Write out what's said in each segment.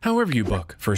However you book for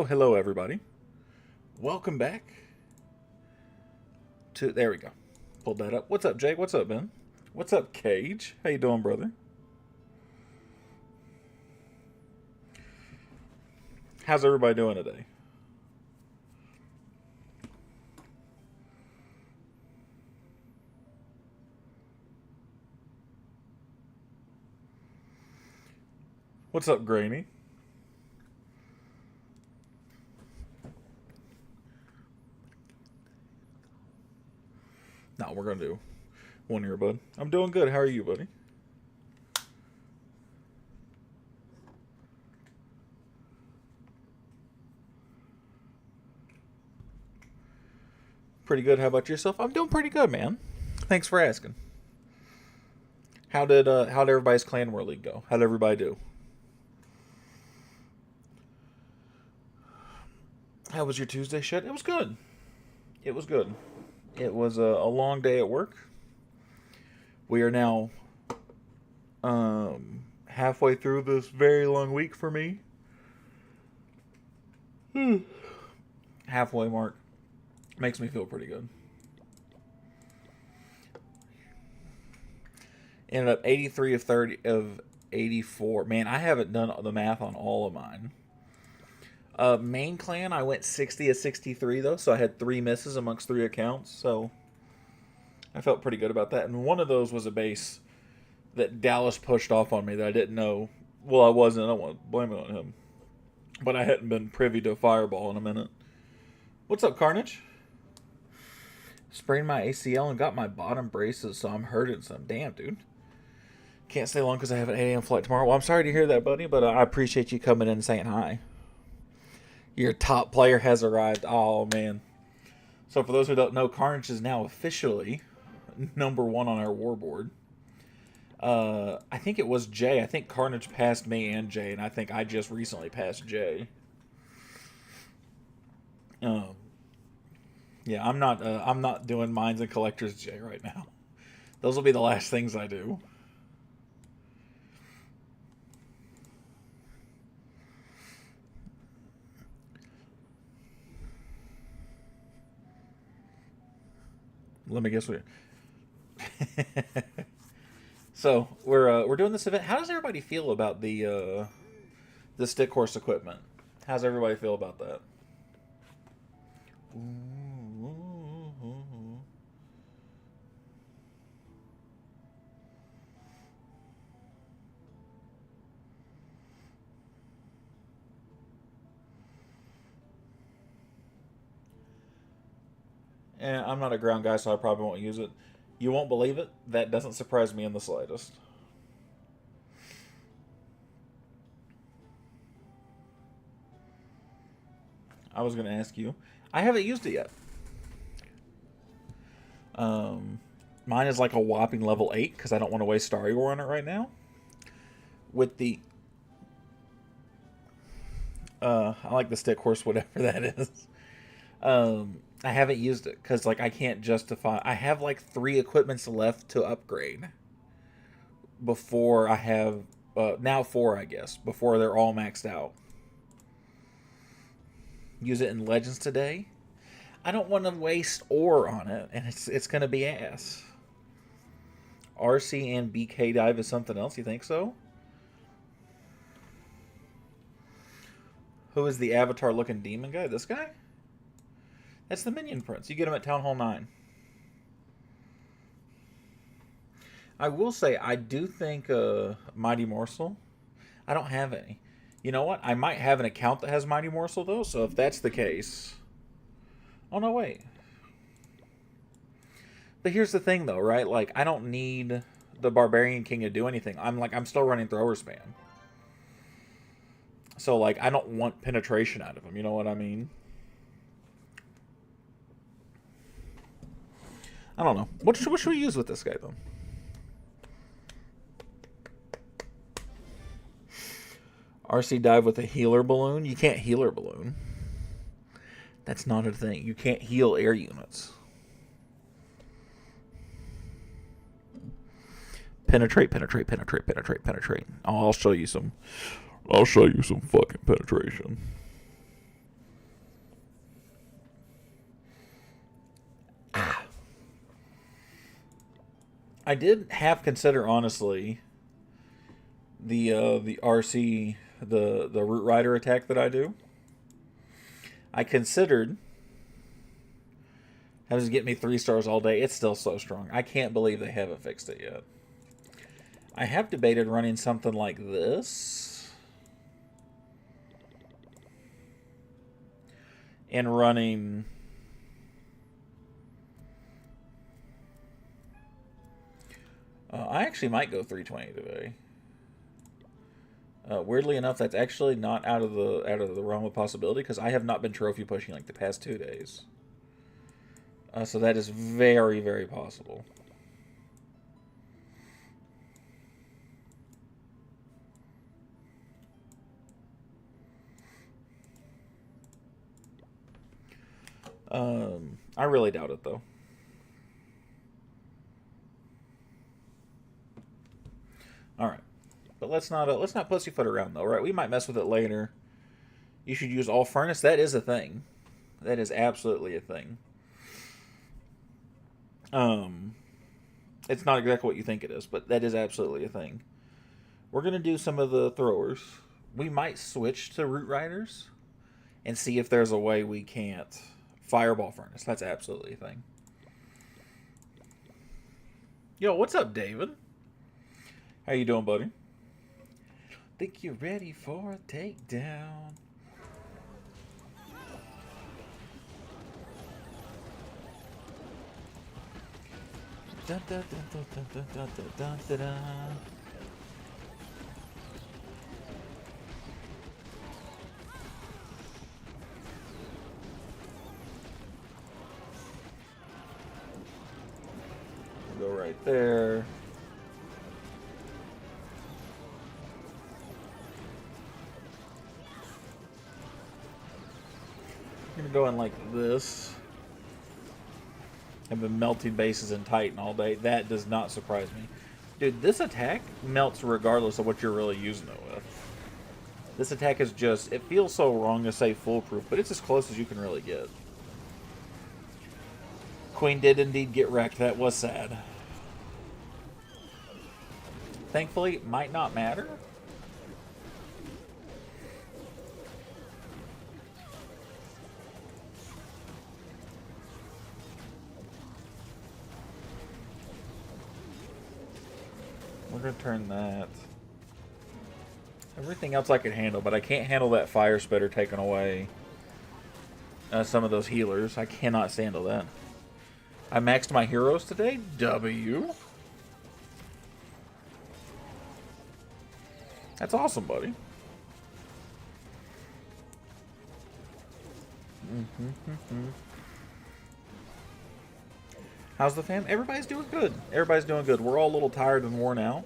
Hello everybody. Welcome back to there we go. Pulled that up. What's up, Jake? What's up, Ben? What's up, Cage? How you doing, brother? How's everybody doing today? What's up, Grainy? No, we're gonna do one here, bud. I'm doing good. How are you, buddy? Pretty good. How about yourself? I'm doing pretty good, man. Thanks for asking. How did everybody's Clan War League go? How'd everybody do? How was your Tuesday shit? It was good. It was good. It was a long day at work. We are now halfway through this very long week for me. Halfway mark. Makes me feel pretty good. Ended up 83 of 30 of 84. Man, I haven't done the math on all of mine. Main clan, I went 60 of 63 though, so I had 3 misses amongst 3 accounts. So I felt pretty good about that. And one of those was a base that Dallas pushed off on me that I didn't know. Well, I wasn't. I don't want to blame it on him. But I hadn't been privy to Fireball in a minute. What's up, Carnage? Sprained my ACL and got my bottom braces, so I'm hurting some. Damn, dude. Can't stay long because I have an 8 a.m. flight tomorrow. Well, I'm sorry to hear that, buddy, but I appreciate you coming in and saying hi. Your top player has arrived. Oh, man. So for those who don't know, Carnage is now officially number 1 on our war board. I think it was Jay. I think Carnage passed me and Jay, and I think I just recently passed Jay. Yeah, I'm not doing mines and collectors Jay right now. Those will be the last things I do. Let me guess what. So we're doing this event. How does everybody feel about the stick horse equipment? How's everybody feel about that? And I'm not a ground guy, so I probably won't use it. You won't believe it. That doesn't surprise me in the slightest. I was going to ask you. I haven't used it yet. Mine is like a whopping level 8 because I don't want to waste Star Ore on it right now. With the... I like the stick horse, whatever that is. I haven't used it because like I can't justify. I have like 3 equipments left to upgrade before I have now 4, I guess, before they're all maxed out. Use it in Legends today. I don't want to waste ore on it, and it's gonna be ass. RC and BK dive is something else. You think so? Who is the avatar looking demon guy? This guy? That's the Minion Prince. You get him at Town Hall 9. I will say, I do think Mighty Morsel. I don't have any. You know what? I might have an account that has Mighty Morsel, though, so if that's the case... Oh, no, wait. But here's the thing, though, right? Like, I don't need the Barbarian King to do anything. I'm still running Thrower Spam. So, like, I don't want penetration out of him. You know what I mean? I don't know. What should we use with this guy, though? RC dive with a healer balloon? You can't healer balloon. That's not a thing. You can't heal air units. Penetrate, penetrate, penetrate, penetrate, penetrate. Oh, I'll show you some fucking penetration. I did half consider, honestly, the RC, the Root Rider attack that I do. I considered having to get me 3 stars all day. It's still so strong. I can't believe they haven't fixed it yet. I have debated running something like this. And running... I actually might go 320 today. Weirdly enough, that's actually not out of the realm of possibility because I have not been trophy pushing like the past 2 days. So that is very, very possible. I really doubt it though. All right. But let's not pussyfoot around though, right? We might mess with it later. You should use all furnace. That is a thing. That is absolutely a thing. It's not exactly what you think it is, but that is absolutely a thing. We're gonna do some of the throwers. We might switch to Root Riders and see if there's a way we can't Fireball Furnace. That's absolutely a thing. Yo, what's up, David? How you doing, buddy? Think you're ready for a takedown? Dun, dun, dun, dun, dun, dun, dun, dun, dun, dun. We'll go right there. I'm gonna go in like this. I've been melting bases in Titan all day. That does not surprise me. Dude, this attack melts regardless of what you're really using it with. This attack is just... It feels so wrong to say foolproof, but it's as close as you can really get. Queen did indeed get wrecked. That was sad. Thankfully, it might not matter. We're going to turn that. Everything else I can handle, but I can't handle that fire spitter taking away some of those healers. I cannot handle that. I maxed my heroes today. W. That's awesome, buddy. How's the fam? Everybody's doing good. Everybody's doing good. We're all a little tired and worn out.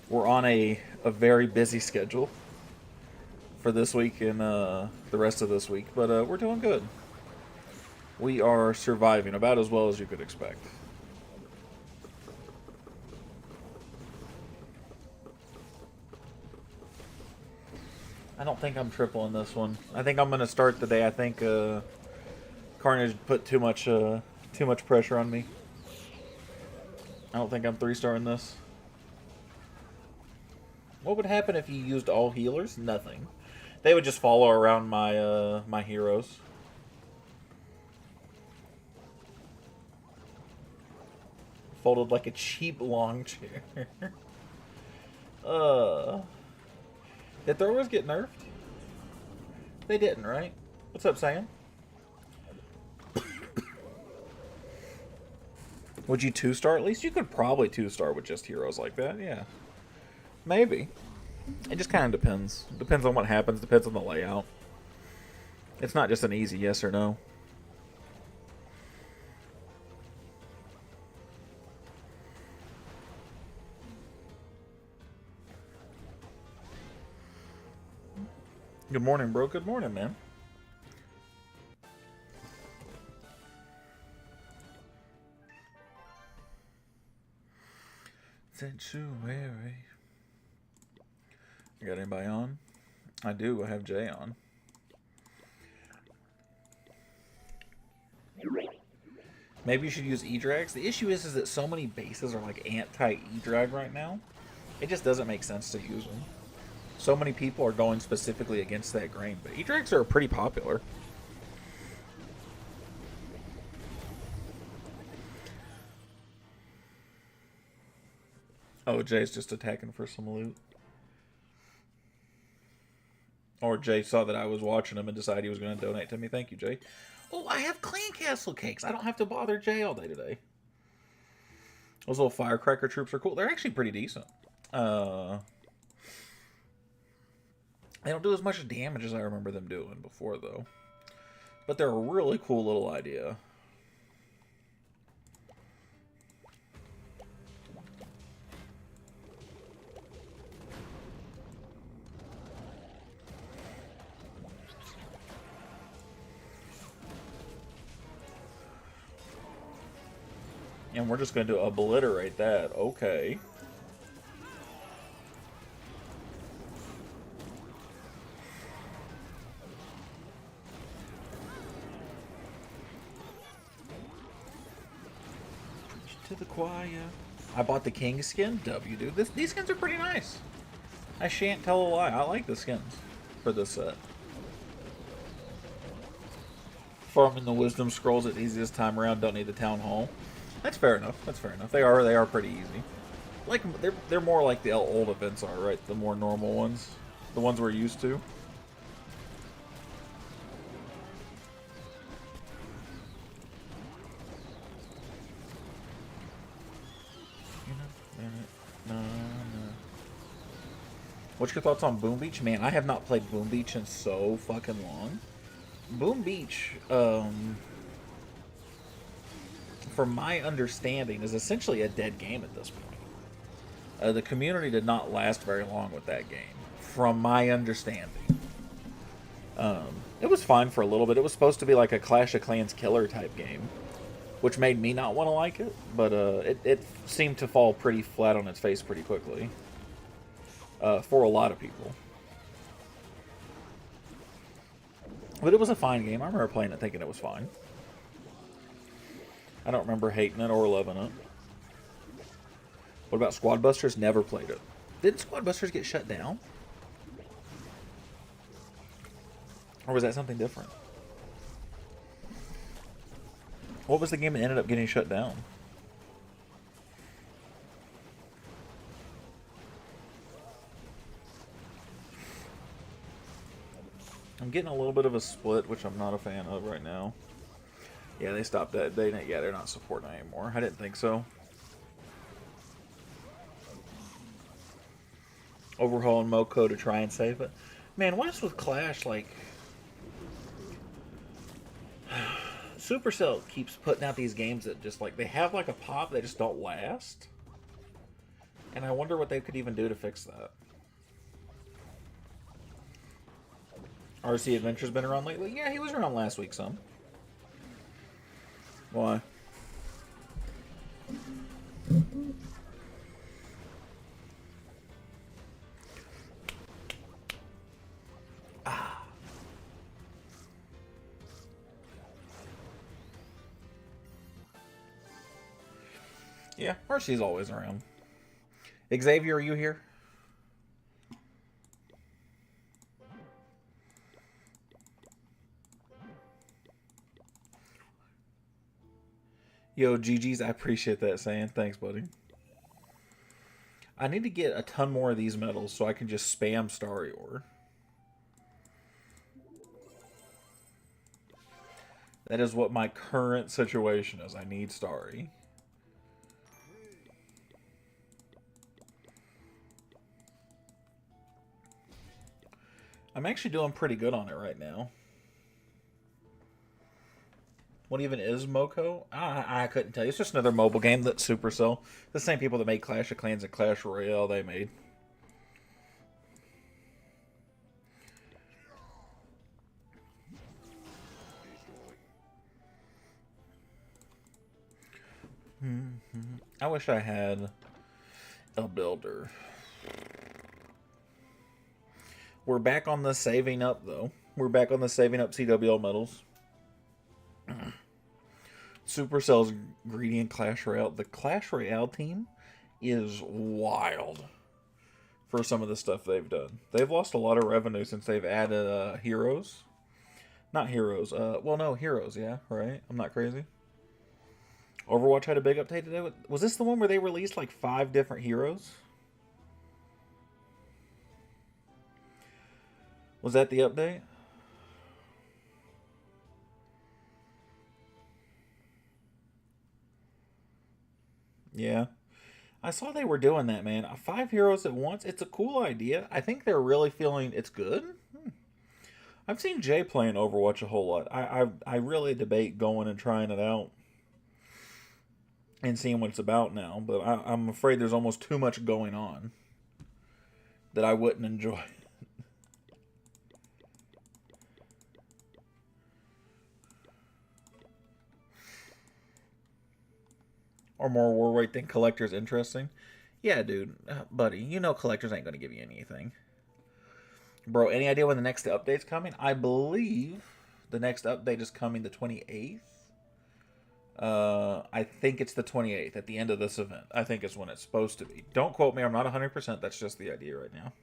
We're on a very busy schedule for this week and the rest of this week, but we're doing good. We are surviving about as well as you could expect. I don't think I'm triple in this one. I think I'm going to start the day. I think Carnage put too much pressure on me. I don't think I'm 3-star in this. What would happen if you used all healers? Nothing. They would just follow around my my heroes. Folded like a cheap long chair. Did throwers get nerfed? They didn't, right? What's up, Sam? Would you 2-star at least? You could probably 2-star with just heroes like that, yeah. Maybe. It just kind of depends. Depends on what happens, depends on the layout. It's not just an easy yes or no. Good morning, bro. Good morning, man. Sanctuary. You got anybody on? I do. I have Jay on. Maybe you should use E-Drags. The issue is that so many bases are like anti-E-Drag right now. It just doesn't make sense to use them. So many people are going specifically against that grain, but E-Drags are pretty popular. Oh, Jay's just attacking for some loot. Or Jay saw that I was watching him and decided he was going to donate to me. Thank you, Jay. Oh, I have Clan Castle cakes. I don't have to bother Jay all day today. Those little firecracker troops are cool. They're actually pretty decent. They don't do as much damage as I remember them doing before, though. But they're a really cool little idea. And we're just going to obliterate that. Okay. Preach to the choir. I bought the king skin. W, dude. These skins are pretty nice. I shan't tell a lie. I like the skins for this set. Farming the wisdom scrolls at the easiest time around. Don't need the town hall. That's fair enough. That's fair enough. They are pretty easy. Like they're more like the old events are, right? The more normal ones, the ones we're used to. What's your thoughts on Boom Beach? Man, I have not played Boom Beach in so fucking long. Boom Beach, from my understanding, is essentially a dead game at this point. The community did not last very long with that game, from my understanding. It was fine for a little bit. It was supposed to be like a Clash of Clans killer type game, which made me not want to like it, but it seemed to fall pretty flat on its face pretty quickly for a lot of people. But it was a fine game. I remember playing it thinking it was fine. I don't remember hating it or loving it. What about Squad Busters? Never played it. Didn't Squad Busters get shut down? Or was that something different? What was the game that ended up getting shut down? I'm getting a little bit of a split, which I'm not a fan of right now. Yeah, they stopped that. They're not supporting it anymore. I didn't think so. Overhauling Moko to try and save it. Man, what is with Clash? Like, Supercell keeps putting out these games that just like they have like a pop, they just don't last. And I wonder what they could even do to fix that. RC Adventure's been around lately? Yeah, he was around last week some. Why? Ah. Yeah, RC's always around. Xavier, are you here? Yo, GG's, I appreciate that saying. Thanks, buddy. I need to get a ton more of these medals so I can just spam Starry Ore. That is what my current situation is. I need Starry. I'm actually doing pretty good on it right now. What even is Moko? I couldn't tell you. It's just another mobile game that Supercell, the same people that made Clash of Clans and Clash Royale, they made. I wish I had a builder. We're back on the saving up, though. We're back on the saving up CWL medals. Supercell's greedy in Clash Royale. The Clash Royale team is wild for some of the stuff they've done. They've lost a lot of revenue since they've added heroes. Not heroes. Well, no, heroes, yeah, right? I'm not crazy. Overwatch had a big update today. Was this the one where they released like 5 different heroes? Was that the update? Yeah. I saw they were doing that, man. 5 heroes at once. It's a cool idea. I think they're really feeling it's good. I've seen Jay playing Overwatch a whole lot. I really debate going and trying it out and seeing what it's about now. But I'm afraid there's almost too much going on that I wouldn't enjoy. Or more war weight than collectors interesting. Yeah, dude, buddy, you know collectors ain't gonna give you anything. Bro, any idea when the next update's coming? I believe the next update is coming the 28th. I think it's the 28th at the end of this event. I think it's when it's supposed to be. Don't quote me. I'm not 100%. That's just the idea right now.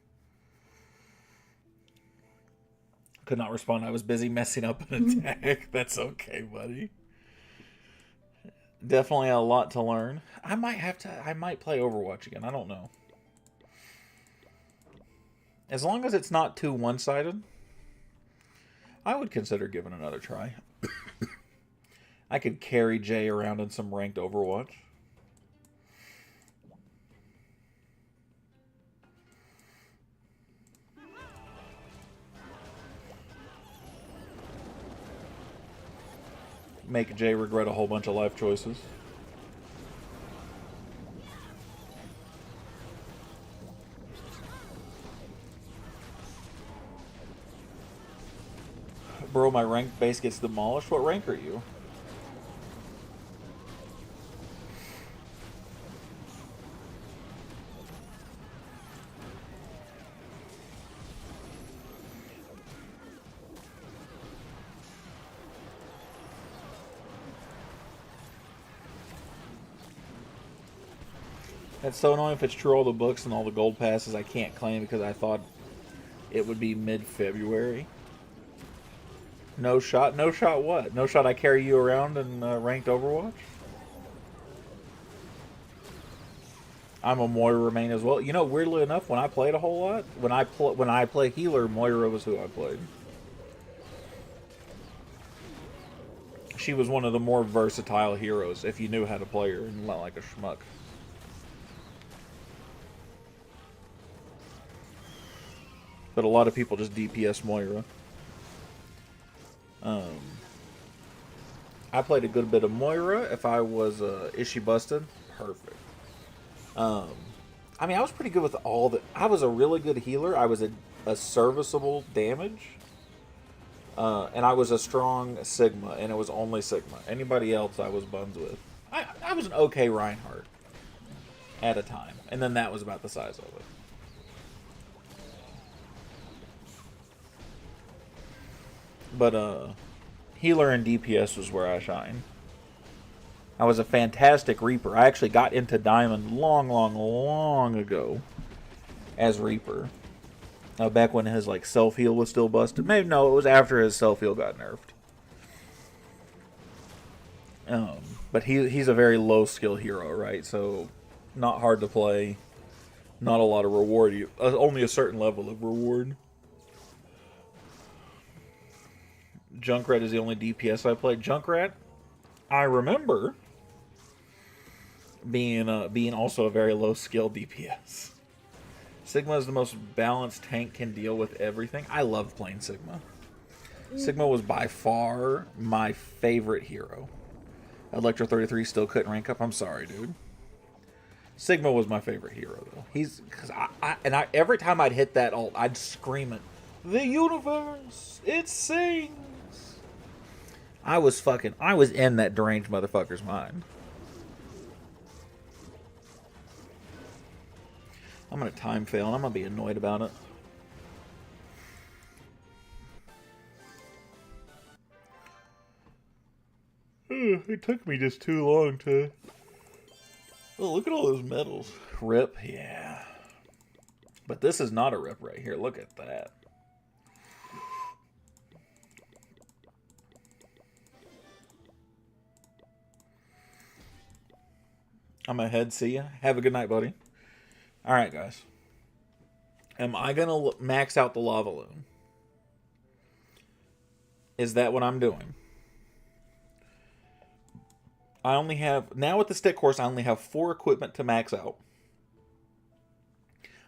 Could not respond. I was busy messing up an attack. That's okay, buddy. Definitely a lot to learn. I might play Overwatch again. I don't know. As long as it's not too one-sided, I would consider giving another try. I could carry Jay around in some ranked Overwatch. Make Jay regret a whole bunch of life choices. Bro, my rank base gets demolished. What rank are you? That's so annoying. If it's true, all the books and all the gold passes I can't claim because I thought it would be mid-February. No shot? No shot what? No shot I carry you around in ranked Overwatch? I'm a Moira main as well. You know, weirdly enough, when I played a whole lot, when I play healer, Moira was who I played. She was one of the more versatile heroes if you knew how to play her and not like a schmuck. But a lot of people just DPS Moira. I played a good bit of Moira. If I was is she busted? Perfect. I mean, I was pretty good with all the. I was a really good healer. I was a serviceable damage. And I was a strong Sigma, and it was only Sigma. Anybody else I was buns with. I was an okay Reinhardt at a time. And then that was about the size of it. But healer and DPS was where I shine. I was a fantastic Reaper. I actually got into Diamond long ago as Reaper. Back when his like self-heal was still busted. Maybe no, it was after his self-heal got nerfed. But he's a very low skill hero, right? So not hard to play. Not a lot of reward. Only a certain level of reward. Junkrat is the only DPS I played. Junkrat, I remember being also a very low skill DPS. Sigma is the most balanced tank, can deal with everything. I loved playing Sigma. Sigma was by far my favorite hero. Electro 33 still couldn't rank up. I'm sorry, dude. Sigma was my favorite hero, though. Because every time I'd hit that ult, I'd scream it. The universe, it sings. I was in that deranged motherfucker's mind. I'm going to time fail, and I'm going to be annoyed about it. It took me just too long to... Oh, look at all those medals. Rip, yeah. But this is not a rip right here. Look at that. I'm ahead. See ya. Have a good night, buddy. Alright, guys. Am I going to max out the lava loon? Is that what I'm doing? I only have... Now with the stick course, I only have 4 equipment to max out.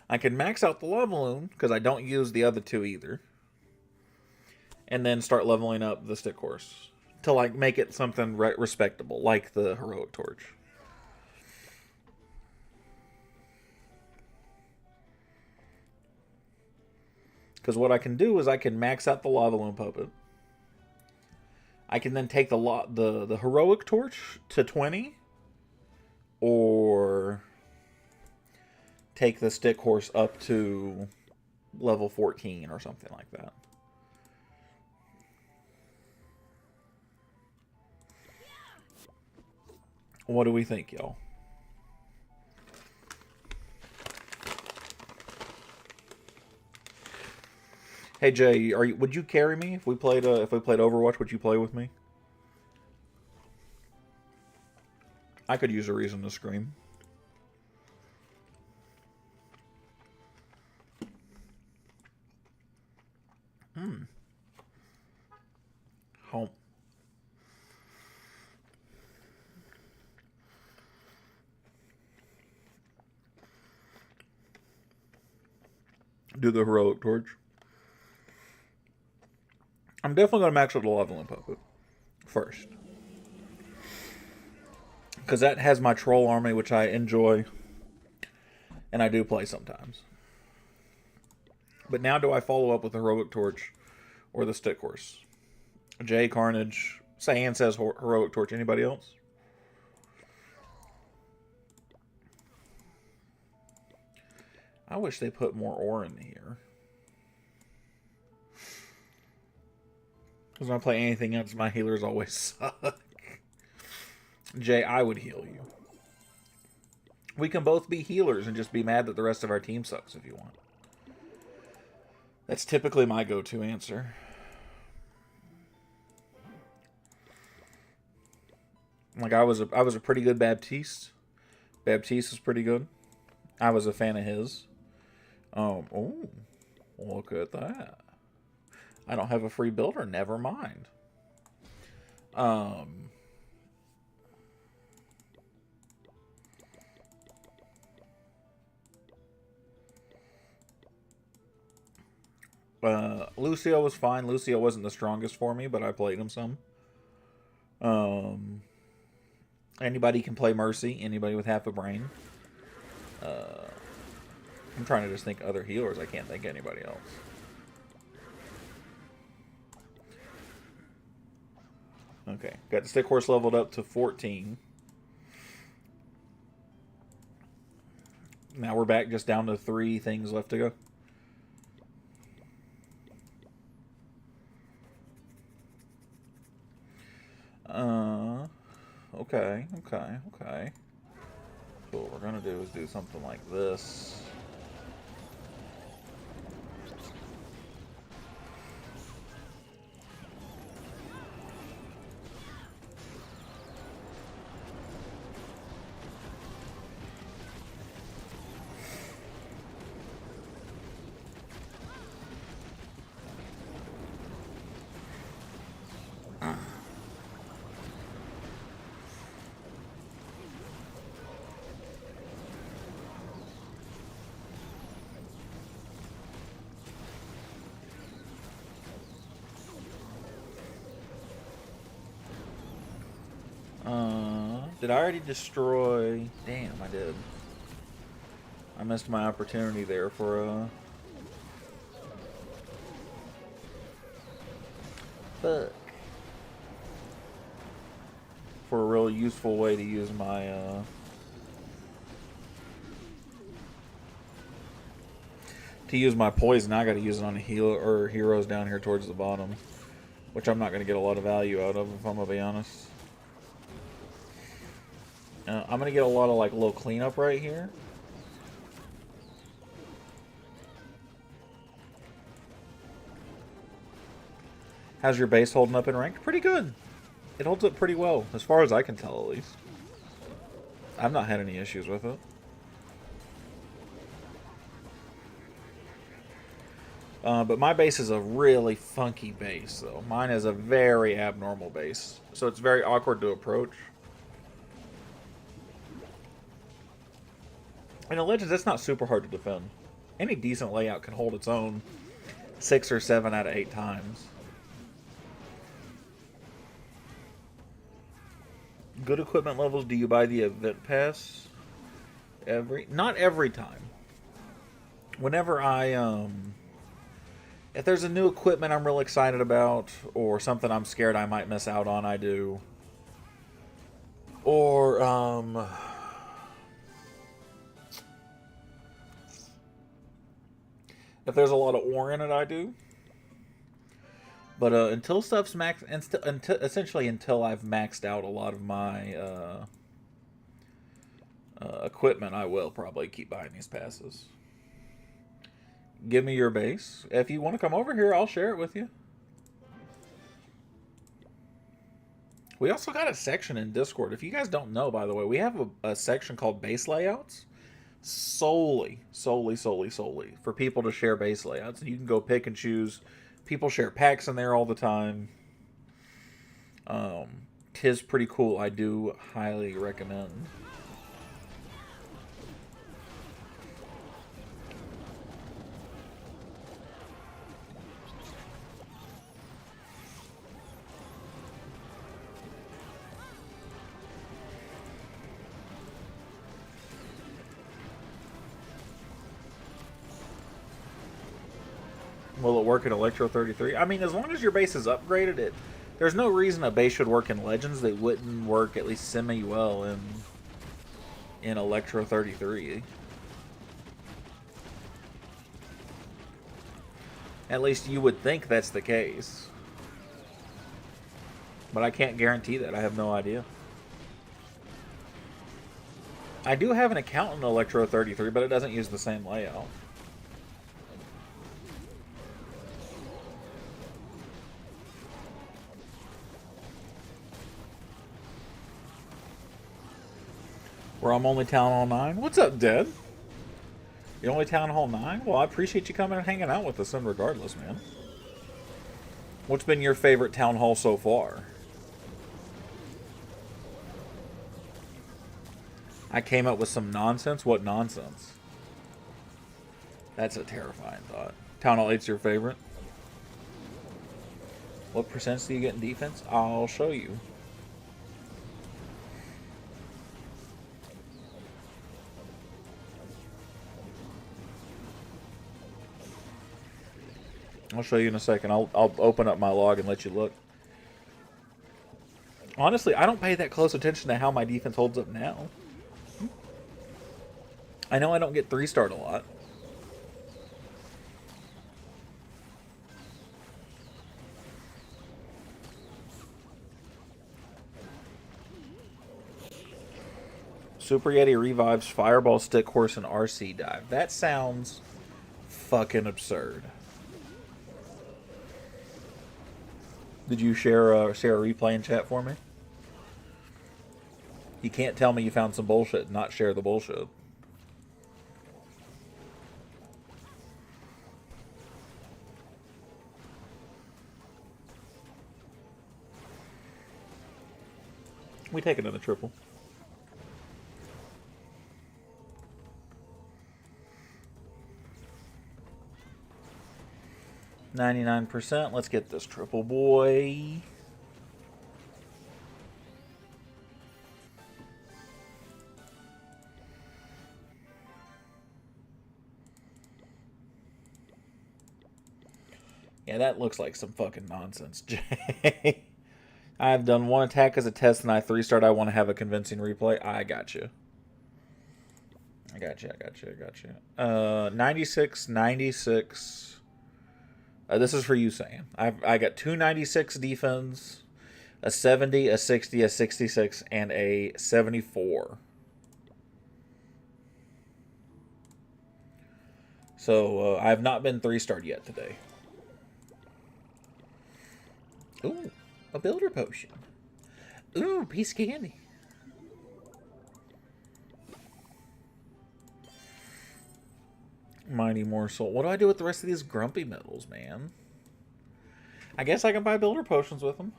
I can max out the lava loon, because I don't use the other 2 either. And then start leveling up the stick course. To, like, make it something respectable, like the heroic torch. Because what I can do is I can max out the lava loon puppet. I can then take the heroic torch to 20, or take the stick horse up to level 14 or something like that. What do we think, y'all? Hey Jay, would you carry me if we played Overwatch? Would you play with me? I could use a reason to scream. Home. Do the heroic torch. I'm definitely going to max out the leveling puppet first. Because that has my troll army, which I enjoy. And I do play sometimes. But now do I follow up with the heroic torch or the stick horse? Jay, Carnage, Cyan says heroic torch. Anybody else? I wish they put more ore in here. Because when I play anything else, my healers always suck. Jay, I would heal you. We can both be healers and just be mad that the rest of our team sucks if you want. That's typically my go-to answer. Like I was a pretty good Baptiste. Baptiste was pretty good. I was a fan of his. Oh, look at that. I don't have a free builder. Never mind. Lucio was fine. Lucio wasn't the strongest for me, but I played him some. Anybody can play Mercy. Anybody with half a brain. I'm trying to just think other healers. I can't think of anybody else. Okay, got the stick horse leveled up to 14. Now we're back just down to 3 things left to go. Okay. So what we're gonna do is do something like this. Did I already destroy? Damn, I did. I missed my opportunity there for fuck. For a real useful way to use my poison. I got to use it on a healer or heroes down here towards the bottom, which I'm not going to get a lot of value out of if I'm gonna be honest. I'm going to get a lot of like little cleanup right here. How's your base holding up in ranked? Pretty good. It holds up pretty well, as far as I can tell at least. I've not had any issues with it. But my base is a really funky base, though. Mine is a very abnormal base, so it's very awkward to approach. And in Legends, that's not super hard to defend. Any decent layout can hold its own 6 or 7 out of 8 times. Good equipment levels, do you buy the event pass? Not every time. Whenever if there's a new equipment I'm real excited about, or something I'm scared I might miss out on, I do. Or, if there's a lot of ore in it, I do. But until stuff's maxed, essentially until I've maxed out a lot of my equipment, I will probably keep buying these passes. Give me your base. If you want to come over here, I'll share it with you. We also got a section in Discord. If you guys don't know, by the way, we have a section called base layouts. Solely for people to share base layouts. And you can go pick and choose. People share packs in there all the time. Tis pretty cool. I do highly recommend. Will it work in Electro 33? I mean, as long as your base is upgraded, there's no reason a base should work in Legends that wouldn't work at least semi-well in Electro 33. At least you would think that's the case. But I can't guarantee that. I have no idea. I do have an account in Electro 33, but it doesn't use the same layout. Where I'm only Town Hall 9? What's up, Dead? You're only Town Hall 9? Well, I appreciate you coming and hanging out with us, and regardless, man. What's been your favorite Town Hall so far? I came up with some nonsense? What nonsense? That's a terrifying thought. Town Hall 8's your favorite? What percents do you get in defense? I'll show you. I'll show you in a second. I'll open up my log and let you look. Honestly, I don't pay that close attention to how my defense holds up now. I know I don't get 3-starred a lot. Super Yeti revives Fireball, Stick Horse, and RC Dive. That sounds fucking absurd. Did you share a replay in chat for me? You can't tell me you found some bullshit and not share the bullshit. We take it in a triple. 99%. Let's get this triple boy. Yeah, that looks like some fucking nonsense, Jay. I've done one attack as a test and I 3-starred. I want to have a convincing replay. I got you. I got you. 96, 96. This is for you, Sam. I got 296 defense, a 70, a 60, a 66, and a 74. So I have not been 3-starred yet today. Ooh, a builder potion. Ooh, piece of candy. Mighty Morsel. What do I do with the rest of these grumpy metals, man? I guess I can buy builder potions with them.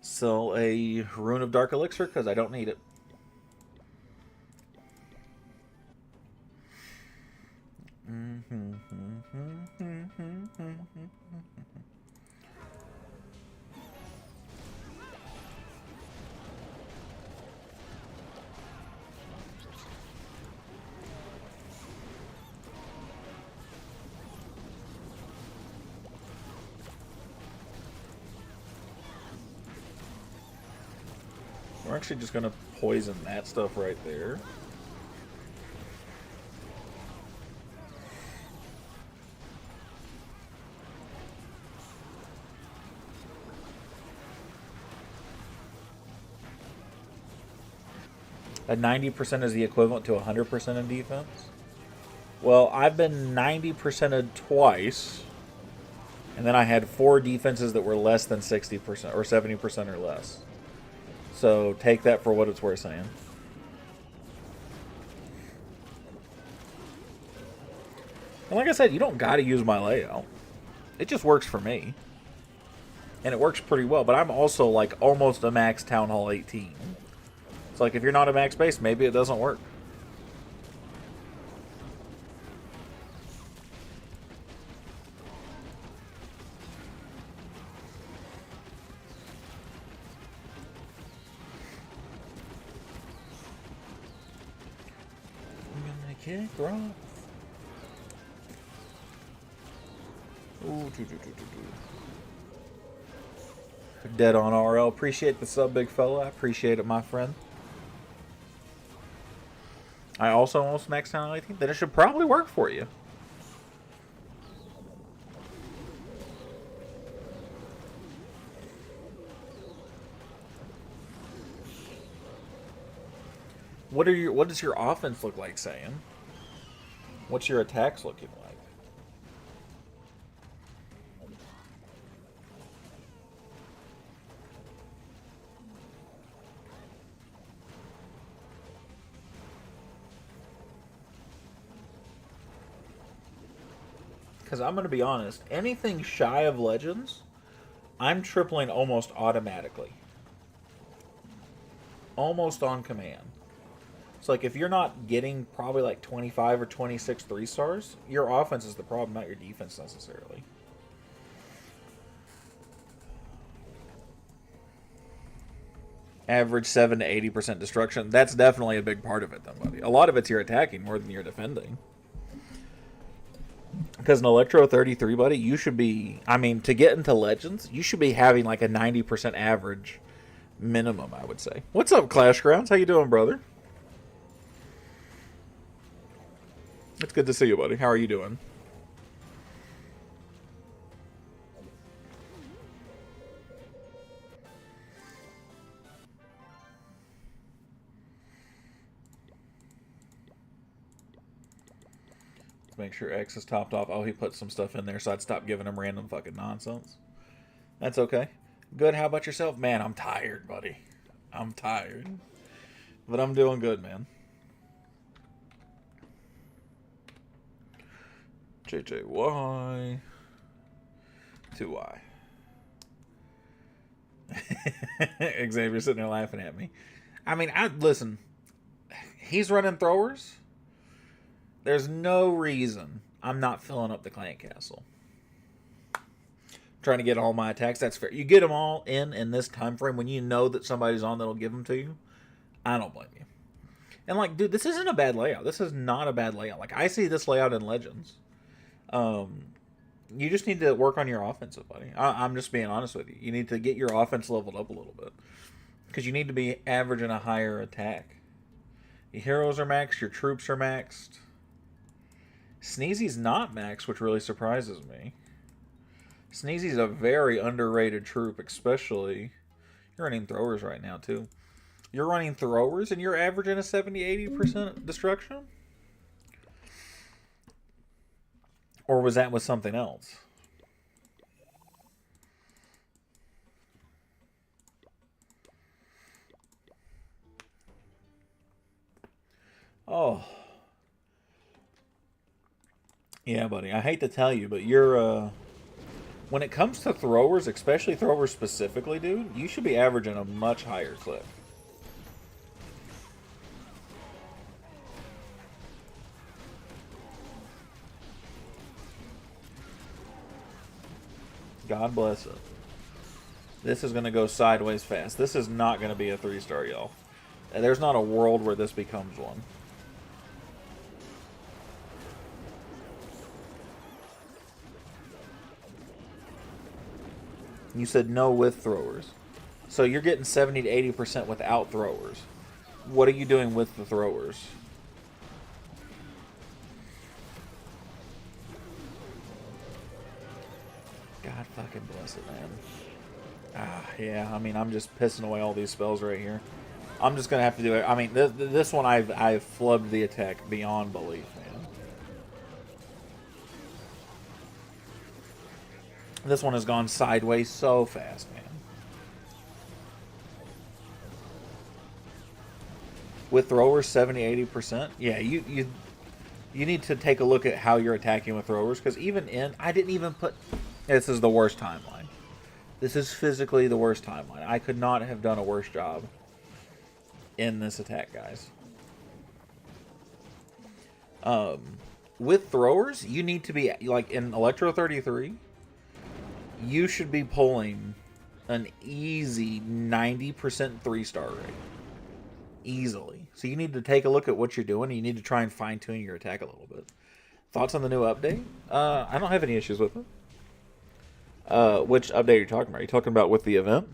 Sell a Rune of Dark Elixir because I don't need it. We're actually just going to poison that stuff right there. A 90% is the equivalent to 100% in defense? Well, I've been 90%ed twice. And then I had 4 defenses that were less than 60% or 70% or less. So take that for what it's worth, saying. And like I said, you don't got to use my layout. It just works for me. And it works pretty well. But I'm also like almost a max Town Hall 18. It's like if you're not a max base, maybe it doesn't work. Kick rock. Ooh, Dead on RL. Appreciate the sub, big fella. I appreciate it, my friend. I also almost maxed out on 18. Then it should probably work for you. What does your offense look like, Sam? What's your attacks looking like? Because I'm going to be honest, anything shy of Legends, I'm tripling almost automatically. Almost on command. So, like, if you're not getting probably like 25 or 26 3-stars, your offense is the problem, not your defense necessarily. Average 7 to 80% destruction. That's definitely a big part of it, then, buddy. A lot of it's your attacking more than your defending. Because in Electro 33, buddy, you should be... I mean, to get into Legends, you should be having like a 90% average minimum, I would say. What's up, Clash Grounds? How you doing, brother? It's good to see you, buddy. How are you doing? Make sure X is topped off. Oh, he put some stuff in there, so I'd stop giving him random fucking nonsense. That's okay. Good, how about yourself? Man, I'm tired, buddy. I'm tired. But I'm doing good, man. JJY. 2Y. Xavier sitting there laughing at me. I mean, listen. He's running throwers. There's no reason I'm not filling up the clan castle. Trying to get all my attacks. That's fair. You get them all in this time frame when you know that somebody's on that'll give them to you. I don't blame you. And like, dude, this isn't a bad layout. This is not a bad layout. Like, I see this layout in Legends. You just need to work on your offensive, buddy. I'm just being honest with you. You need to get your offense leveled up a little bit. Because you need to be averaging a higher attack. Your heroes are maxed. Your troops are maxed. Sneezy's not maxed, which really surprises me. Sneezy's a very underrated troop, especially... You're running throwers right now, too. You're running throwers and you're averaging a 70-80% destruction? Or was that with something else? Oh. Yeah, buddy. I hate to tell you, but you're, when it comes to throwers, especially throwers specifically, dude, you should be averaging a much higher clip. God bless it. This is going to go sideways fast. This is not going to be a 3-star, y'all. There's not a world where this becomes one. You said no with throwers. So you're getting 70 to 80% without throwers. What are you doing with the throwers? God fucking bless it, man. Yeah, I mean, I'm just pissing away all these spells right here. I'm just going to have to do it. I mean, this one I've flubbed the attack beyond belief, man. This one has gone sideways so fast, man. With throwers 70-80%, yeah, you need to take a look at how you're attacking with throwers, because even I didn't even put... This is the worst timeline. This is physically the worst timeline. I could not have done a worse job in this attack, guys. With throwers, you need to be, like, in Electro 33, you should be pulling an easy 90% 3-star rate. Easily. So you need to take a look at what you're doing, and you need to try and fine-tune your attack a little bit. Thoughts on the new update? I don't have any issues with it. Which update are you talking about? Are you talking about with the event?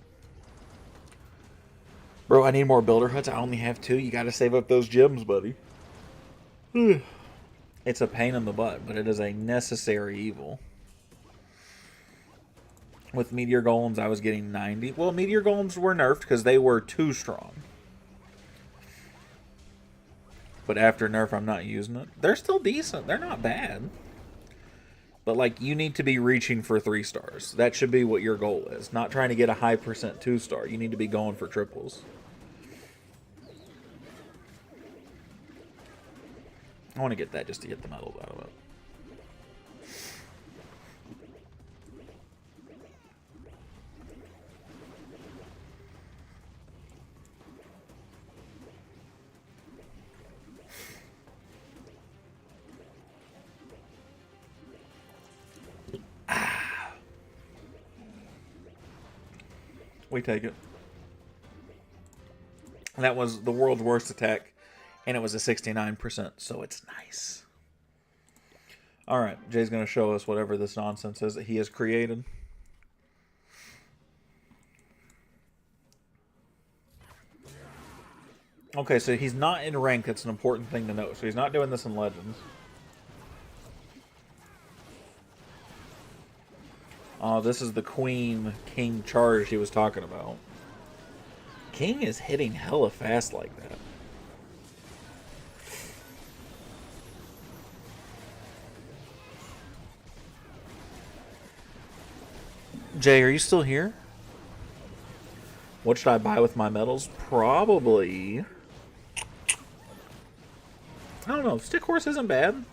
Bro, I need more builder huts. I only have 2. You gotta save up those gems, buddy. It's a pain in the butt, but it is a necessary evil. With Meteor Golems, I was getting 90. Well, Meteor Golems were nerfed because they were too strong. But after nerf, I'm not using it. They're still decent. They're not bad. But, like, you need to be reaching for 3 stars. That should be what your goal is. Not trying to get a high percent 2-star. You need to be going for triples. I want to get that just to get the medals out of it. We take it. That was the world's worst attack, and it was a 69%, so it's nice. Alright, Jay's going to show us whatever this nonsense is that he has created. Okay, so he's not in rank. That's an important thing to note. So he's not doing this in Legends. Oh, this is the Queen-King charge he was talking about. King is hitting hella fast like that. Jay, are you still here? What should I buy with my medals? Probably... I don't know. Stick Horse isn't bad.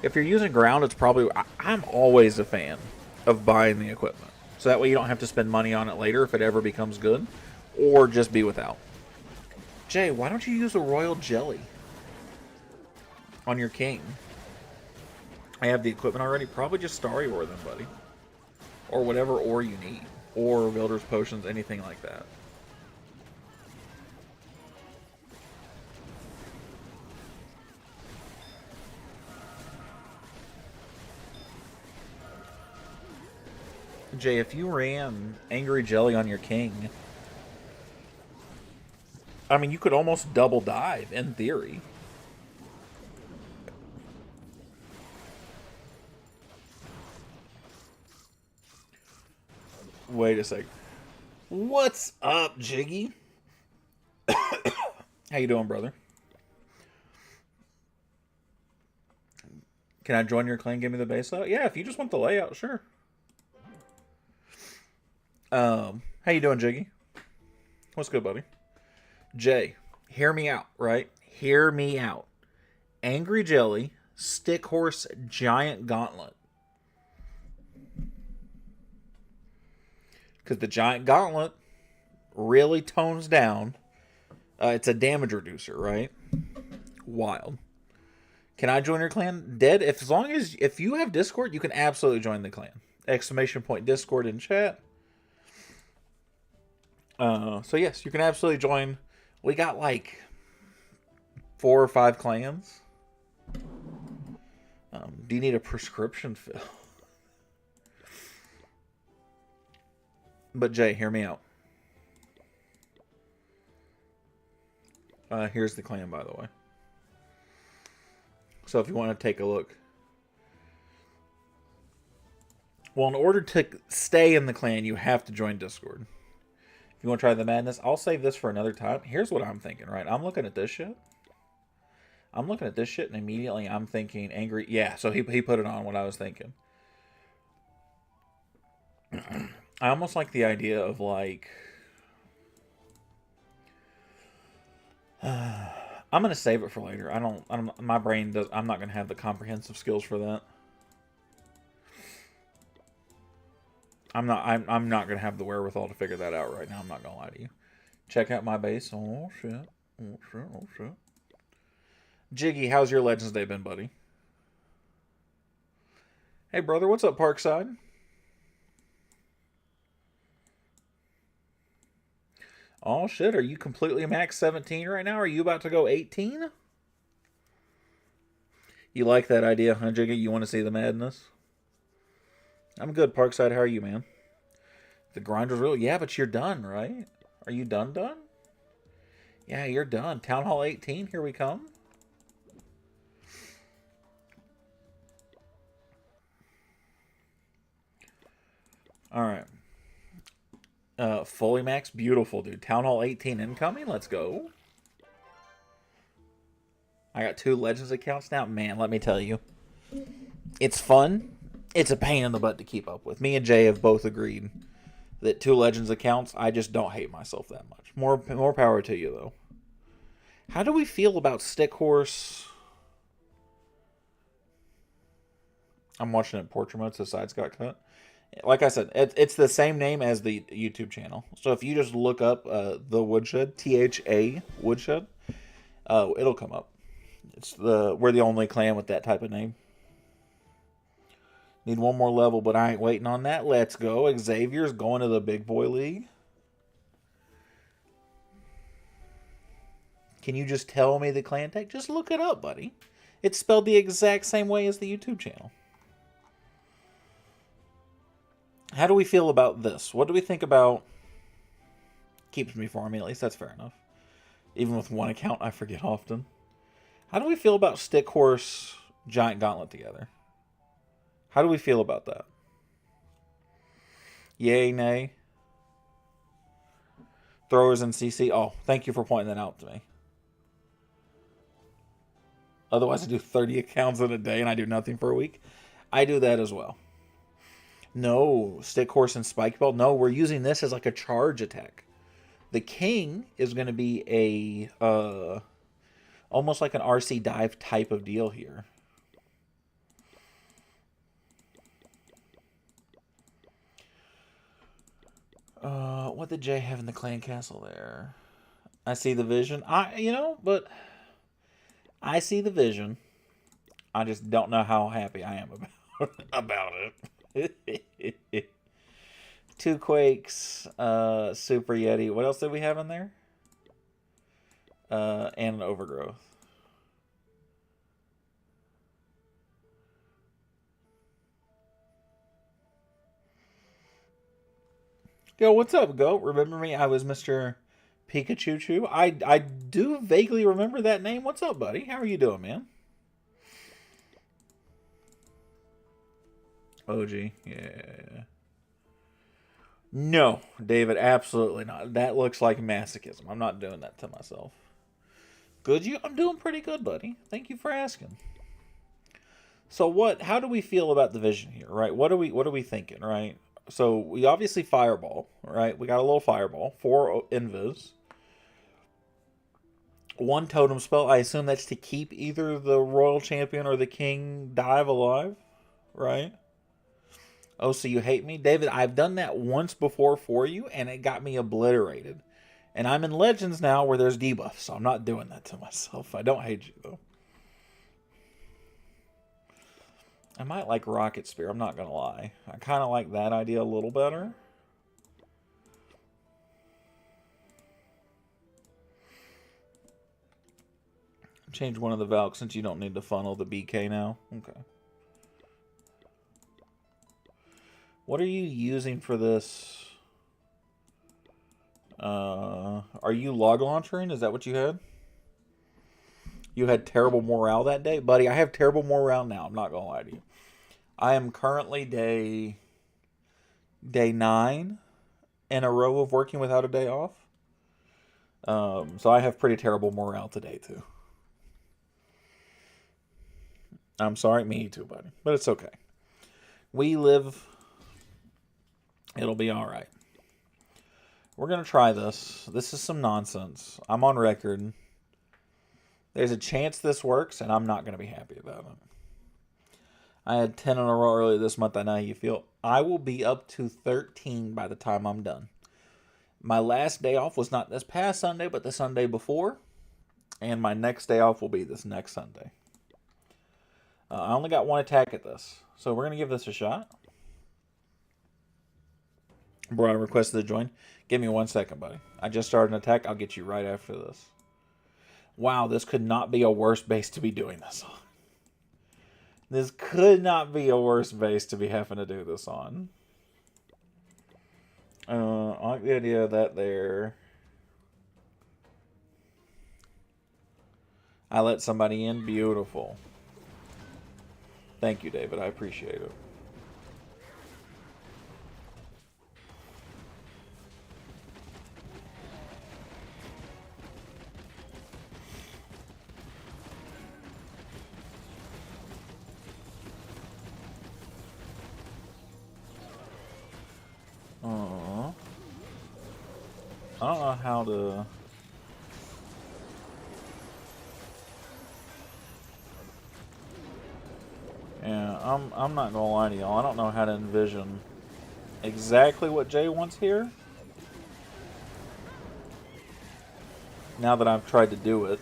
If you're using ground, it's probably... I'm always a fan of buying the equipment. So that way you don't have to spend money on it later if it ever becomes good. Or just be without. Jay, why don't you use a royal jelly on your king? I have the equipment already. Probably just Starry Ore then, buddy. Or whatever ore you need. Or Builder's Potions, anything like that. Jay, if you ran Angry Jelly on your king, I mean, you could almost double dive, in theory. Wait a sec. What's up, Jiggy? How you doing, brother? Can I join your clan? Give me the base layout? Yeah, if you just want the layout, sure. How you doing, Jiggy? What's good, buddy? Jay, hear me out, right? Hear me out. Angry Jelly, Stick Horse, Giant Gauntlet. Because the Giant Gauntlet really tones down. It's a damage reducer, right? Wild. Can I join your clan? Dead. If you have Discord, you can absolutely join the clan. Exclamation point Discord in chat. So yes, you can absolutely join. We got like 4 or 5 clans. Do you need a prescription fill? But Jay, hear me out. Here's the clan, by the way. So if you want to take a look. Well, in order to stay in the clan, you have to join Discord. If you want to try the madness, I'll save this for another time. Here's what I'm thinking, right? I'm looking at this shit. And immediately I'm thinking angry. Yeah, so he put it on what I was thinking. I almost like the idea of like... I'm gonna save it for later. My brain does. I'm not gonna have the comprehensive skills for that. I'm not gonna have the wherewithal to figure that out right now. I'm not gonna lie to you. Check out my base. Oh shit. Oh shit. Oh shit. Jiggy, how's your Legends Day been, buddy? Hey brother, what's up, Parkside? Oh shit, are you completely max 17 right now? Are you about to go 18? You like that idea, huh, Jiggy? You want to see the madness? I'm good, Parkside. How are you, man? The grind was real? Yeah, but you're done, right? Are you done? Yeah, you're done. Town Hall 18, here we come. Alright. Fully max, beautiful, dude. Town Hall 18 incoming, let's go. I got 2 Legends accounts now. Man, let me tell you. It's fun. It's a pain in the butt to keep up with. Me and Jay have both agreed that 2 Legends accounts, I just don't hate myself that much. More power to you, though. How do we feel about Stick Horse? I'm watching it portrait mode, so the sides got cut. Like I said, it's the same name as the YouTube channel. So if you just look up the Woodshed, THA Woodshed, it'll come up. We're the only clan with that type of name. Need one more level, but I ain't waiting on that. Let's go. Xavier's going to the big boy league. Can you just tell me the clan tag? Just look it up, buddy. It's spelled the exact same way as the YouTube channel. How do we feel about this? What do we think about... Keeps me farming, at least that's fair enough. Even with one account, I forget often. How do we feel about Stick Horse Giant Gauntlet together? How do we feel about that? Yay, nay? Throwers and CC? Oh, thank you for pointing that out to me. Otherwise, I do 30 accounts in a day and I do nothing for a week. I do that as well. No, Stick Horse and Spike Belt. No, we're using this as like a charge attack. The King is going to be a almost like an RC dive type of deal here. What did Jay have in the clan castle there? I see the vision. But I see the vision. I just don't know how happy I am about it. 2 Quakes, Super Yeti. What else did we have in there? And an Overgrowth. Yo, what's up, Goat? Remember me? I was Mr. Pikachu. I do vaguely remember that name. What's up, buddy? How are you doing, man? OG, yeah. No, David, absolutely not. That looks like masochism. I'm not doing that to myself. Good, I'm doing pretty good, buddy. Thank you for asking. So how do we feel about the vision here, right? What are we thinking, right? So we obviously fireball, right? We got a little fireball, 4 invis. 1 totem spell. I assume that's to keep either the royal champion or the king dive alive, right? Oh, so you hate me? David, I've done that once before for you, and it got me obliterated. And I'm in Legends now where there's debuffs, so I'm not doing that to myself. I don't hate you, though. I might like Rocket Spear, I'm not going to lie. I kind of like that idea a little better. Change one of the Valks since you don't need to funnel the BK now. Okay. What are you using for this? Are you log launchering? Is that what you had? You had terrible morale that day? Buddy, I have terrible morale now. I'm not going to lie to you. I am currently day 9 in a row of working without a day off. So I have pretty terrible morale today, too. I'm sorry. Me too, buddy. But it's okay. We live... It'll be all right. We're going to try this. This is some nonsense. I'm on record. There's a chance this works, and I'm not going to be happy about it. I had 10 in a row earlier this month. I know how you feel. I will be up to 13 by the time I'm done. My last day off was not this past Sunday, but the Sunday before. And my next day off will be this next Sunday. I only got 1 attack at this. So we're going to give this a shot. Brian requested to join. Give me 1 second, buddy. I just started an attack. I'll get you right after this. Wow, this could not be a worse base to be doing this on. This could not be a worse base to be having to do this on. I like the idea of that there. I let somebody in. Beautiful. Thank you, David. I appreciate it. I don't know how to... Yeah, I'm not gonna lie to y'all. I don't know how to envision exactly what Jay wants here. Now that I've tried to do it.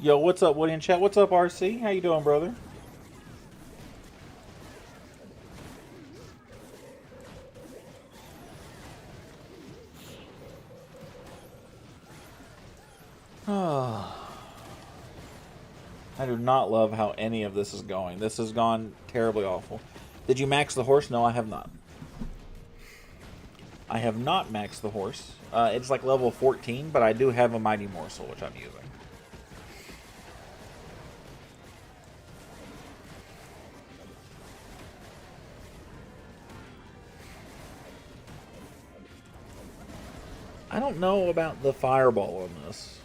Yo, what's up, Woody in chat? What's up, RC? How you doing, brother? I do not love how any of this is going. This has gone terribly awful. Did you max the horse? No, I have not. I have not maxed the horse. It's like level 14, but I do have a Mighty Morsel, which I'm using. I don't know about the fireball on this.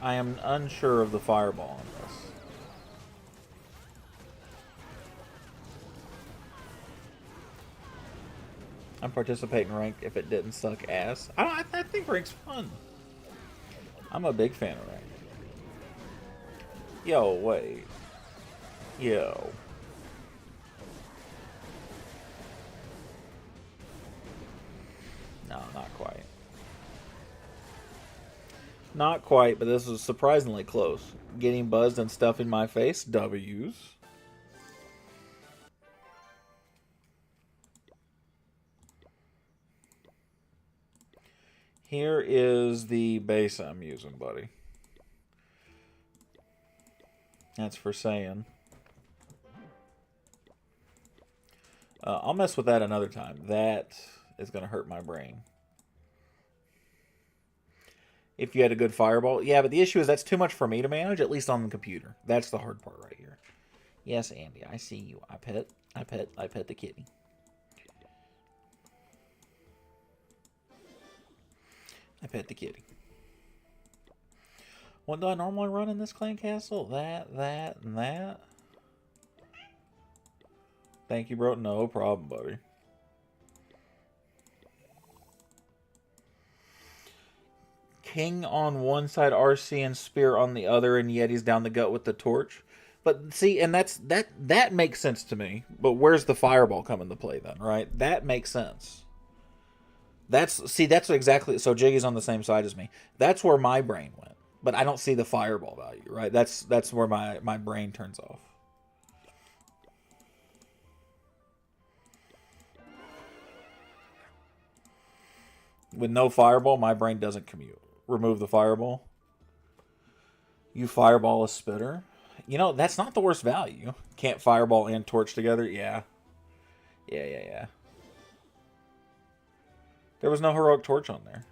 I am unsure of the fireball on this. I'm participating in ranked if it didn't suck ass. I think rank's fun. I'm a big fan of rank. Yo, wait. Yo. No, not quite. Not quite, but this was surprisingly close. Getting buzzed and stuff in my face. W's. Here is the base I'm using, buddy. That's for saying. I'll mess with that another time. That is going to hurt my brain. If you had a good fireball. Yeah, but the issue is that's too much for me to manage, at least on the computer. That's the hard part right here. Yes, Andy, I see you. I pet the kitty. I pet the kitty. What do I normally run in this clan castle? That, and that. Thank you, bro. No problem, buddy. King on one side, RC and Spear on the other, and Yeti's down the gut with the torch. But see, and that makes sense to me. But where's the fireball come into play then, right? That makes sense. That's exactly, so Jiggy's on the same side as me. That's where my brain went. But I don't see the fireball value, right? That's where my brain turns off. With no fireball, my brain doesn't commute. Remove the fireball. You fireball a spitter. You know, that's not the worst value. Can't fireball and torch together. Yeah. Yeah. There was no heroic torch on there.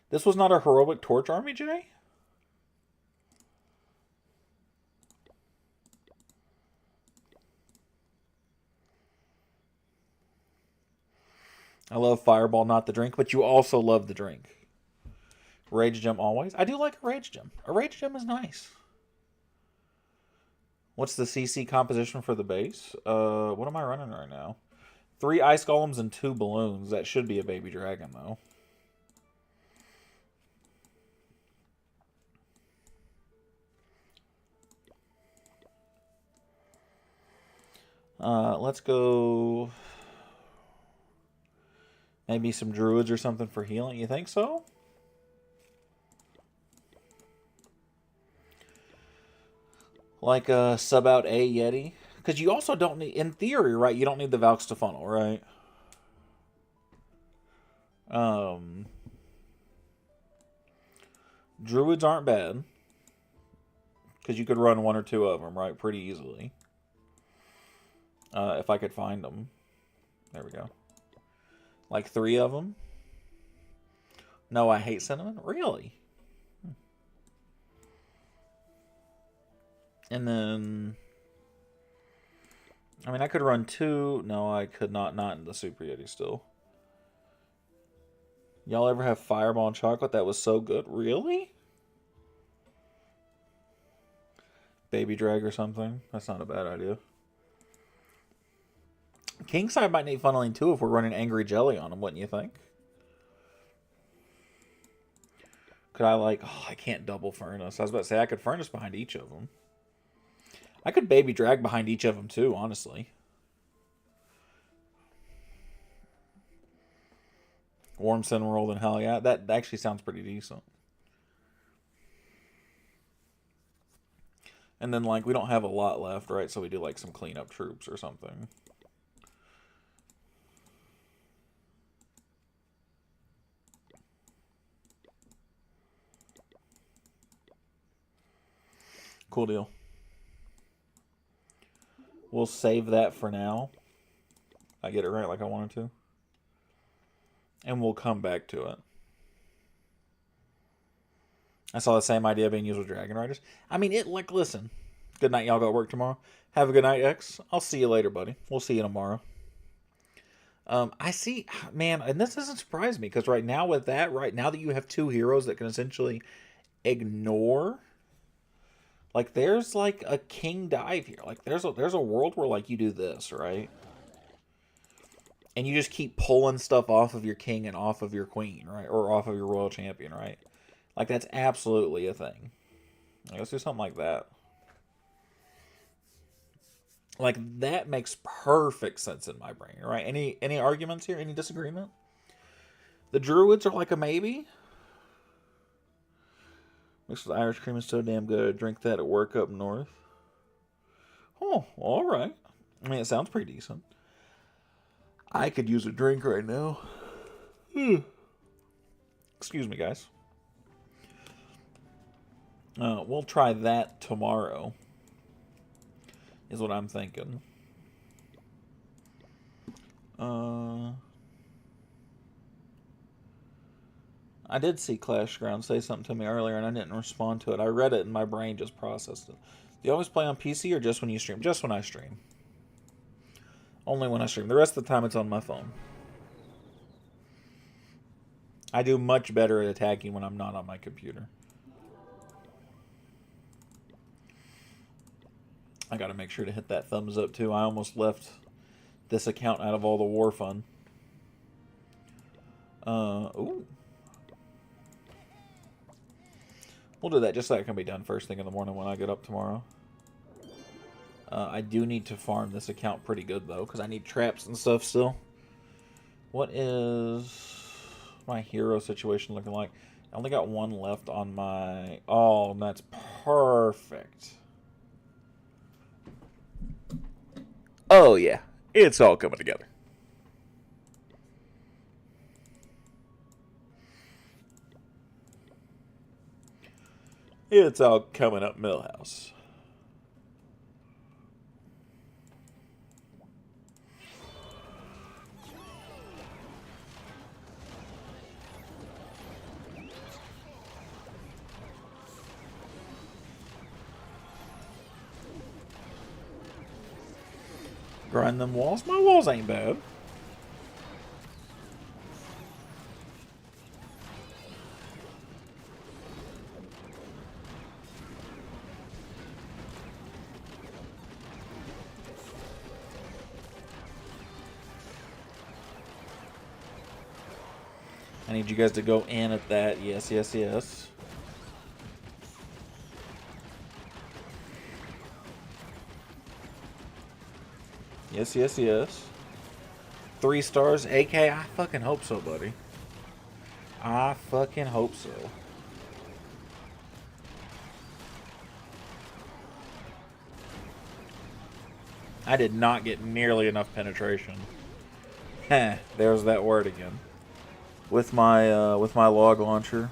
This was not a heroic torch army, Jay? I love fireball, not the drink, but you also love the drink. Rage gem always. I do like a rage gem. A rage gem is nice. What's the CC composition for the base? What am I running right now? 3 ice golems and 2 balloons. That should be a baby dragon, though. Let's go... Maybe some druids or something for healing. You think so? Like a sub out a Yeti? Because you also don't need, in theory, right? You don't need the Valks to funnel, right? Druids aren't bad. Because you could run 1 or 2 of them, right? Pretty easily. If I could find them. There we go. Like 3 of them. No, I hate cinnamon? Really? And then... I mean, I could run 2. No, I could not. Not in the Super Yeti still. Y'all ever have Fireball and Chocolate? That was so good. Really? Baby Drag or something? That's not a bad idea. Kingside might need funneling too if we're running Angry Jelly on them, wouldn't you think? Could I like... Oh, I can't double furnace. I was about to say I could furnace behind each of them. I could Baby Drag behind each of them too, honestly. Warm Sin World and hell yeah. That actually sounds pretty decent. And then, like, we don't have a lot left, right? So we do, like, some cleanup troops or something. Cool deal. We'll save that for now. I get it right like I wanted to. And we'll come back to it. I saw the same idea being used with Dragon Riders. I mean, like, listen. Good night, y'all got work tomorrow. Have a good night, X. I'll see you later, buddy. We'll see you tomorrow. I see, man, and this doesn't surprise me, because right now with that, right now that you have 2 heroes that can essentially ignore, like, there's, like, a king dive here. Like, there's a world where, like, you do this, right? And you just keep pulling stuff off of your king and off of your queen, right? Or off of your royal champion, right? Like, that's absolutely a thing. Like, let's do something like that. Like, that makes perfect sense in my brain, right? Any arguments here? Any disagreement? The Druids are like a maybe. Mixed with Irish cream is so damn good. Drink that at work up north. Oh, all right. I mean, it sounds pretty decent. I could use a drink right now. Excuse me, guys. We'll try that tomorrow. Is what I'm thinking. I did see Clash Ground say something to me earlier, and I didn't respond to it. I read it, and my brain just processed it. Do you always play on PC, or just when you stream? Just when I stream. Only when I stream. The rest of the time, it's on my phone. I do much better at attacking when I'm not on my computer. I gotta make sure to hit that thumbs up too. I almost left this account out of all the war fun. Ooh. We'll do that just so that can be done first thing in the morning when I get up tomorrow. I do need to farm this account pretty good though, because I need traps and stuff still. What is my hero situation looking like? I only got 1 left on my... Oh, that's perfect. Oh, yeah. It's all coming together. It's all coming up Millhouse. Grind them walls? My walls ain't bad. I need you guys to go in at that. Yes, yes, yes. Yes, yes, yes. 3 stars. AK, I fucking hope so, buddy. I fucking hope so. I did not get nearly enough penetration. Heh, there's that word again. With my log launcher.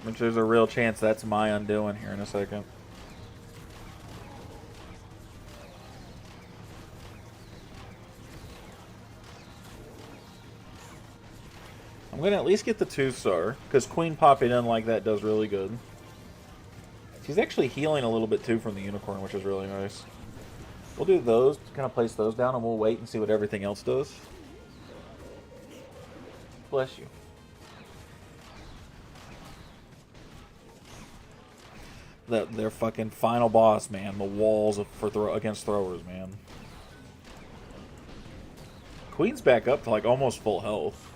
Which there's a real chance that's my undoing here in a second. I'm going to at least get the 2-star, because Queen popping in like that does really good. She's actually healing a little bit too from the Unicorn, which is really nice. We'll do those, kind of place those down, and we'll wait and see what everything else does. Bless you. Their fucking final boss, man. The walls against throwers, man. Queen's back up to like almost full health,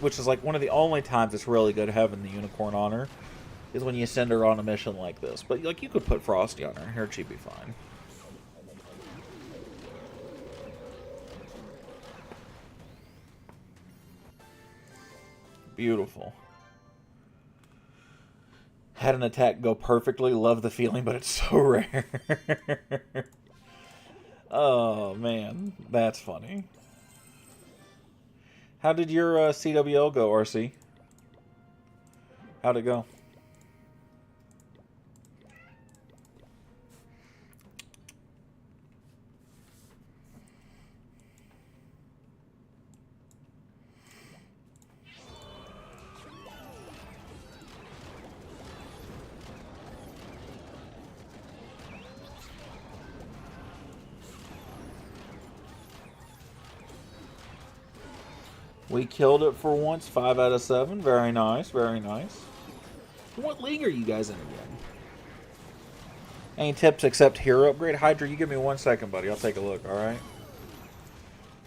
which is like one of the only times it's really good having the unicorn on her is when you send her on a mission like this. But like you could put Frosty on her, she'd be fine. Beautiful. Had an attack go perfectly. Love the feeling, but it's so rare. Oh, man. That's funny. How did your CWL go, RC? How'd it go? We killed it for once. 5 out of 7. Very nice. Very nice. What league are you guys in again? Any tips except hero upgrade? Hydra, you give me 1 second, buddy. I'll take a look, alright?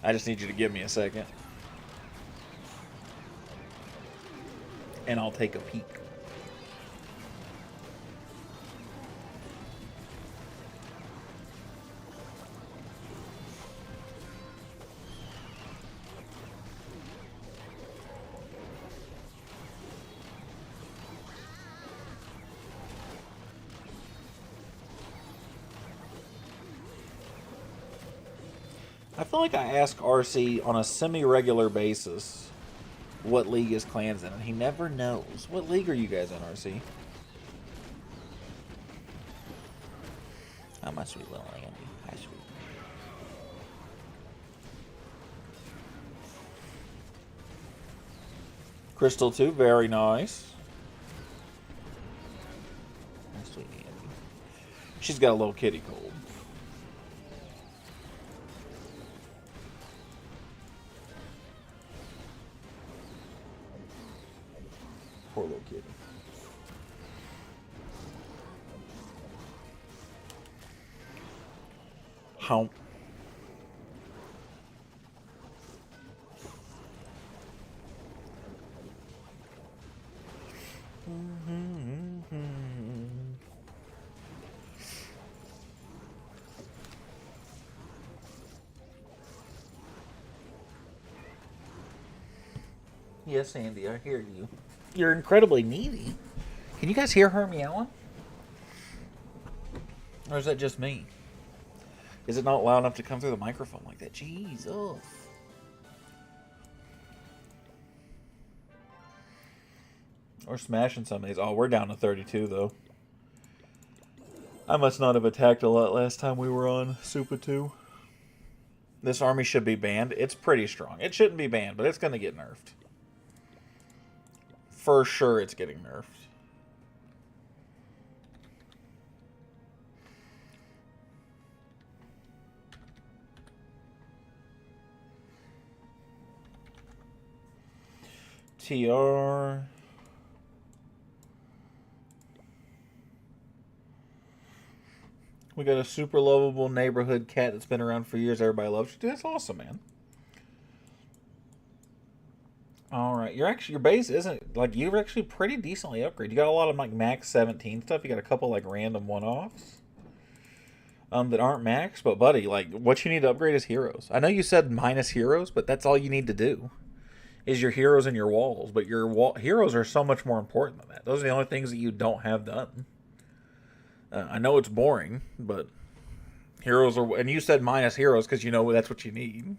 I just need you to give me a second. And I'll take a peek. I feel like I ask RC on a semi-regular basis what league his clan's in, and he never knows. What league are you guys in, RC? Oh, my sweet little Andy. Hi, sweet. Crystal 2, very nice. My sweet Andy. She's got a little kitty cold. Poor little kid. How? Yes, Andy, I hear you. You're incredibly needy. Can you guys hear her meowing? Or is that just me? Is it not loud enough to come through the microphone like that? Jeez, ugh. We're smashing some of these. Oh, we're down to 32, though. I must not have attacked a lot last time we were on Super 2. This army should be banned. It's pretty strong. It shouldn't be banned, but it's going to get nerfed. For sure it's getting nerfed. TR. We got a super lovable neighborhood cat that's been around for years. Everybody loves you. Dude, that's awesome, man. All right, your base isn't like you're actually pretty decently upgraded. You got a lot of like max 17 stuff. You got a couple like random one-offs that aren't max. But buddy, like what you need to upgrade is heroes. I know you said minus heroes, but that's all you need to do is your heroes and your walls. But your heroes are so much more important than that. Those are the only things that you don't have done. I know it's boring, but heroes are. And you said minus heroes because you know that's what you need.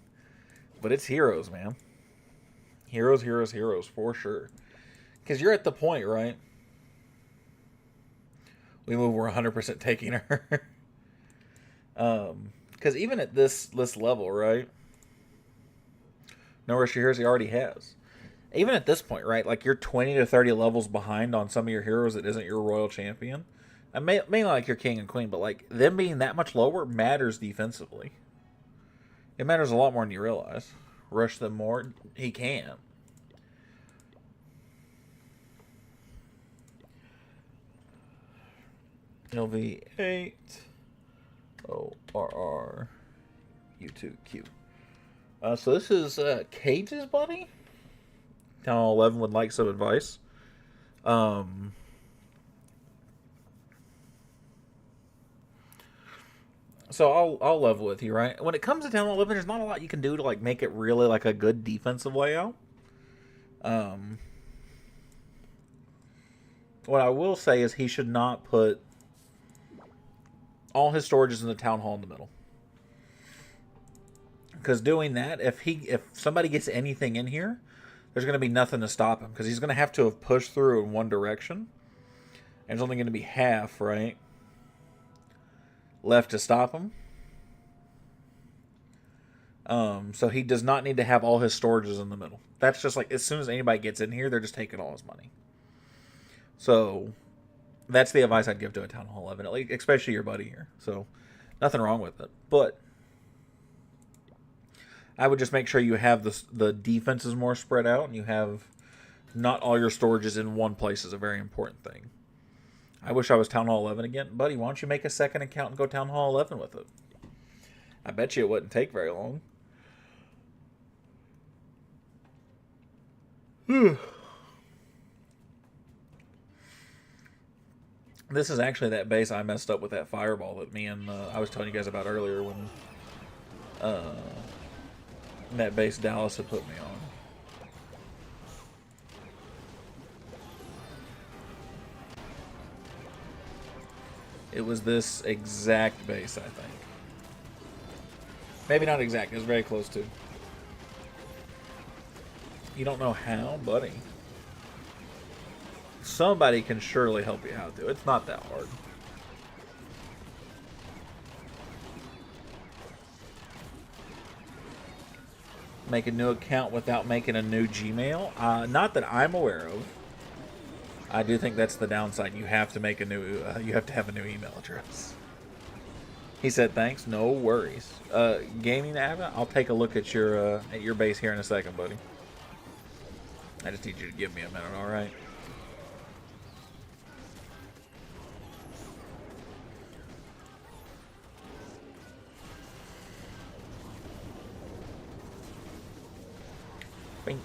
But it's heroes, man. Heroes, heroes, heroes, for sure. Because you're at the point, right? We move, we're 100% taking her. Because even at this level, right? Nowhere she hears he already has. Even at this point, right? Like you're 20 to 30 levels behind on some of your heroes that isn't your royal champion. I may like your king and queen, but like them being that much lower matters defensively. It matters a lot more than you realize. Rush them more. He can't. LV8 ORR U2Q. So this is Cage's buddy. Town Hall 11 would like some advice. So I'll level with you, right? When it comes to Town Hall 11, there's not a lot you can do to like make it really like a good defensive layout. What I will say is he should not put all his storages in the town hall in the middle. Because doing that, if somebody gets anything in here, there's going to be nothing to stop him. Because he's going to have pushed through in one direction. And there's only going to be half, right, left to stop him. So he does not need to have all his storages in the middle. That's just like, as soon as anybody gets in here, they're just taking all his money. So that's the advice I'd give to a Town Hall 11, especially your buddy here. So nothing wrong with it. But I would just make sure you have the defenses more spread out, and you have not all your storages in one place is a very important thing. I wish I was Town Hall 11 again. Buddy, why don't you make a second account and go Town Hall 11 with it? I bet you it wouldn't take very long. This is actually that base I messed up with that fireball that me and I was telling you guys about earlier when that base Dallas had put me on. It was this exact base, I think. Maybe not exact, it was very close to. You don't know how, buddy? Somebody can surely help you out, dude. It's not that hard. Make a new account without making a new Gmail? Not that I'm aware of. I do think that's the downside. You have to make a new. You have to have a new email address. He said, "Thanks, no worries." Gaming Ava, I'll take a look at your base here in a second, buddy. I just need you to give me a minute, all right? Bink.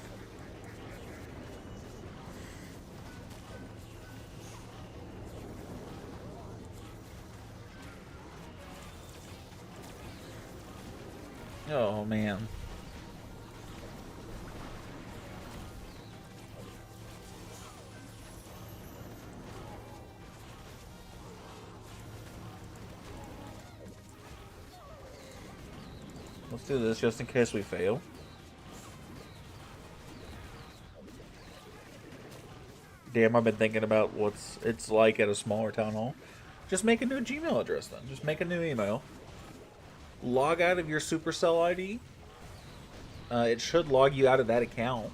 Oh, man. Let's do this just in case we fail. Damn, I've been thinking about it's like at a smaller town hall. Just make a new Gmail address then. Just make a new email. Log out of your Supercell ID. It should log you out of that account.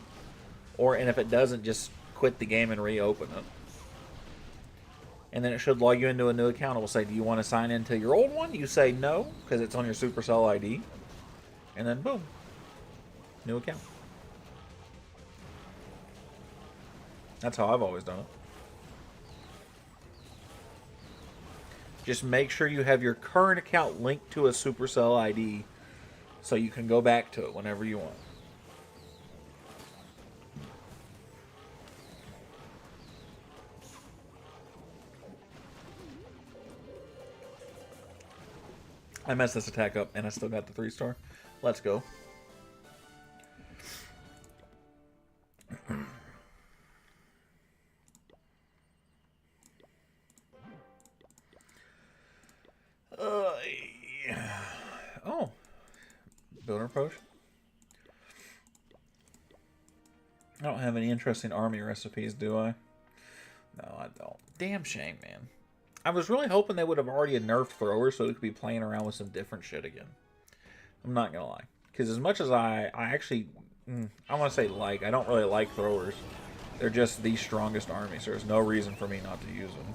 And if it doesn't, just quit the game and reopen it. And then it should log you into a new account. It will say, do you want to sign into your old one? You say no, because it's on your Supercell ID. And then boom. New account. That's how I've always done it. Just make sure you have your current account linked to a Supercell ID so you can go back to it whenever you want. I messed this attack up and I still got the 3-star. Let's go. Oh. Builder potion. I don't have any interesting army recipes, do I? No, I don't. Damn shame, man. I was really hoping they would have already nerfed throwers so we could be playing around with some different shit again. I'm not gonna lie. Because as much as I actually, I want to say I don't really like throwers. They're just the strongest army, so there's no reason for me not to use them.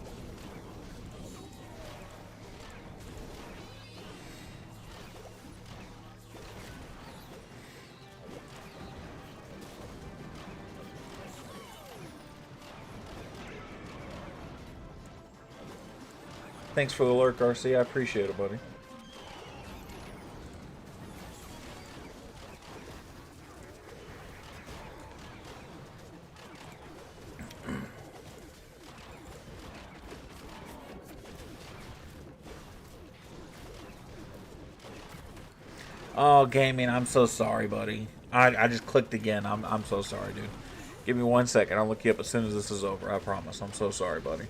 Thanks for the lurk, RC. I appreciate it, buddy. Oh, gaming, I'm so sorry, buddy. I just clicked again. I'm so sorry, dude. Give me 1 second. I'll look you up as soon as this is over. I promise. I'm so sorry, buddy.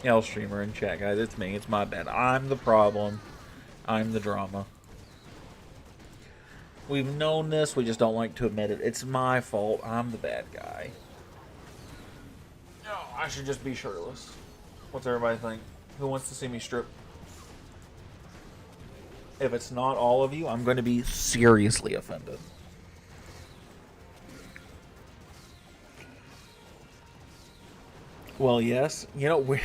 L streamer in chat, guys. It's me. It's my bad. I'm the problem. I'm the drama. We've known this. We just don't like to admit it. It's my fault. I'm the bad guy. No, I should just be shirtless. What's everybody think? Who wants to see me strip? If it's not all of you, I'm going to be seriously offended. Well, yes. You know, we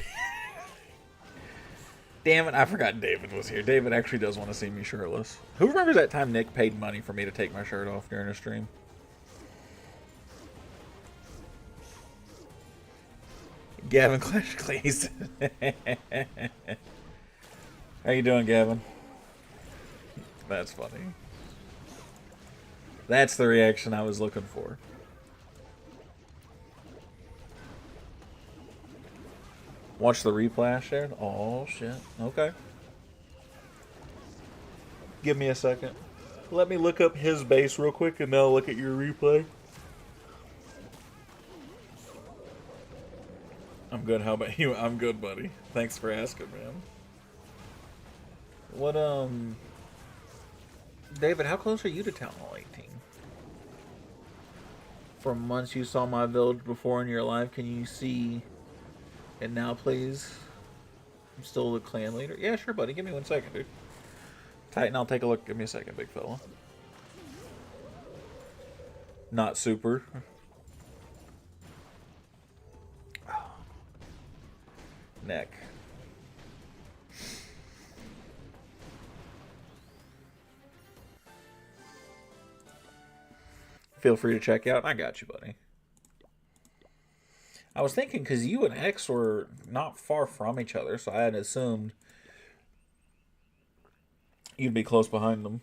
damn it, I forgot David was here. David actually does want to see me shirtless. Who remembers that time Nick paid money for me to take my shirt off during a stream? Gavin Clash Cleese. How you doing, Gavin? That's funny. That's the reaction I was looking for. Watch the replay I shared? Oh, shit. Okay. Give me a second. Let me look up his base real quick and then I'll look at your replay. I'm good. How about you? I'm good, buddy. Thanks for asking, man. What, David, how close are you to Town Hall 18? From months you saw my village before in your life, can you see it now, please? I'm still the clan leader. Yeah, sure, buddy. Give me 1 second, dude. Titan, I'll take a look. Give me a second, big fella. Not super. Neck. Feel free to check out. I got you, buddy. I was thinking because you and X were not far from each other, so I had assumed you'd be close behind them.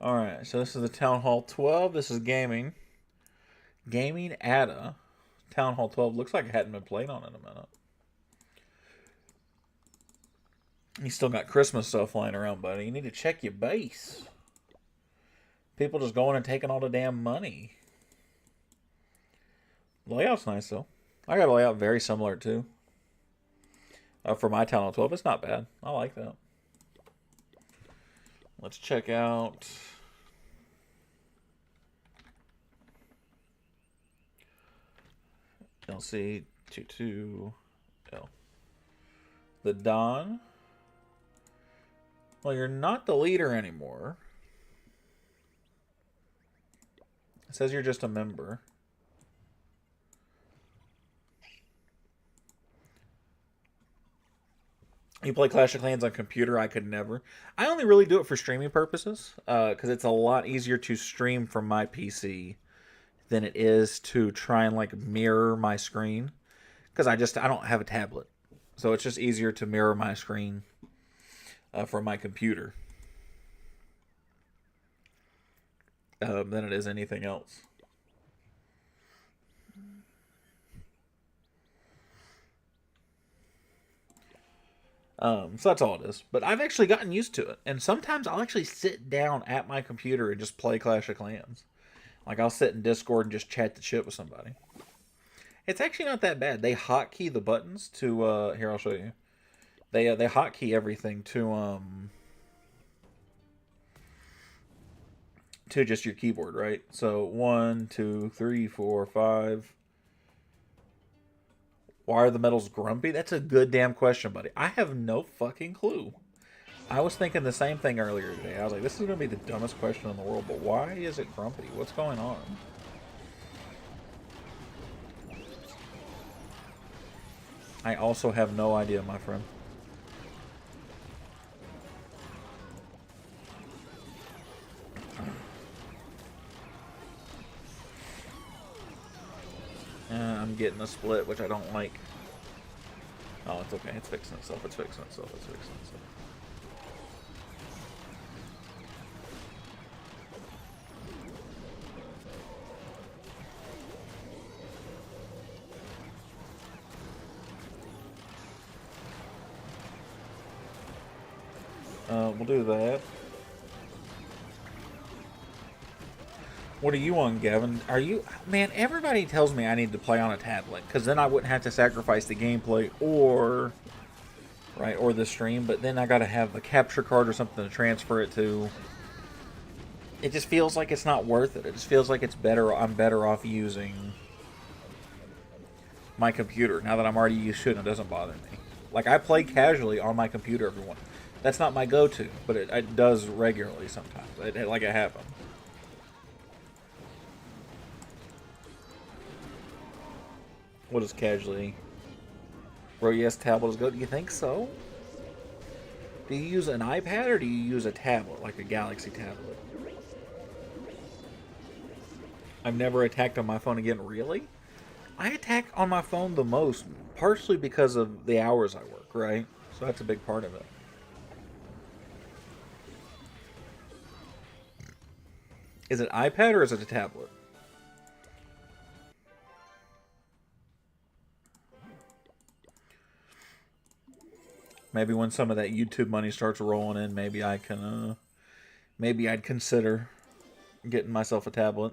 Alright, so this is the Town Hall 12. This is gaming. Gaming Ada. Town Hall 12. Looks like it hadn't been played on in a minute. You still got Christmas stuff lying around, buddy. You need to check your base. People just going and taking all the damn money. The layout's nice, though. I got a layout very similar, too. For my Town Hall 12. It's not bad. I like that. Let's check out... LC 22L. The Don. Well, you're not the leader anymore. It says you're just a member. You play Clash of Clans on computer? I could never. I only really do it for streaming purposes, because it's a lot easier to stream from my PC than it is to try and like mirror my screen, because I don't have a tablet, so it's just easier to mirror my screen from my computer than it is anything else. So that's all it is. But I've actually gotten used to it. And sometimes I'll actually sit down at my computer and just play Clash of Clans. Like, I'll sit in Discord and just chat the shit with somebody. It's actually not that bad. They hotkey the buttons to, here, I'll show you. They hotkey everything to just your keyboard, right? So, 1, 2, 3, 4, 5... Why are the medals grumpy? That's a good damn question, buddy. I have no fucking clue. I was thinking the same thing earlier today. I was like, this is going to be the dumbest question in the world, but why is it grumpy? What's going on? I also have no idea, my friend. I'm getting a split, which I don't like. Oh, it's okay. It's fixing itself. It's fixing itself. It's fixing itself. We'll do that. What are you on, Gavin? Are you... Man, everybody tells me I need to play on a tablet, because then I wouldn't have to sacrifice the gameplay or... Right, or the stream, but then I gotta have a capture card or something to transfer it to. It just feels like it's not worth it. It just feels like it's better. I'm better off using my computer now that I'm already used to it and it doesn't bother me. Like, I play casually on my computer, everyone. That's not my go-to, but it does regularly sometimes. Like it happens. What is casually? Bro, yes, tablet is good. Do you think so? Do you use an iPad or do you use a tablet, like a Galaxy tablet? I've never attacked on my phone again. Really? I attack on my phone the most, partially because of the hours I work, right? So that's a big part of it. Is it iPad or is it a tablet? Maybe when some of that YouTube money starts rolling in, maybe I can, maybe I'd consider getting myself a tablet.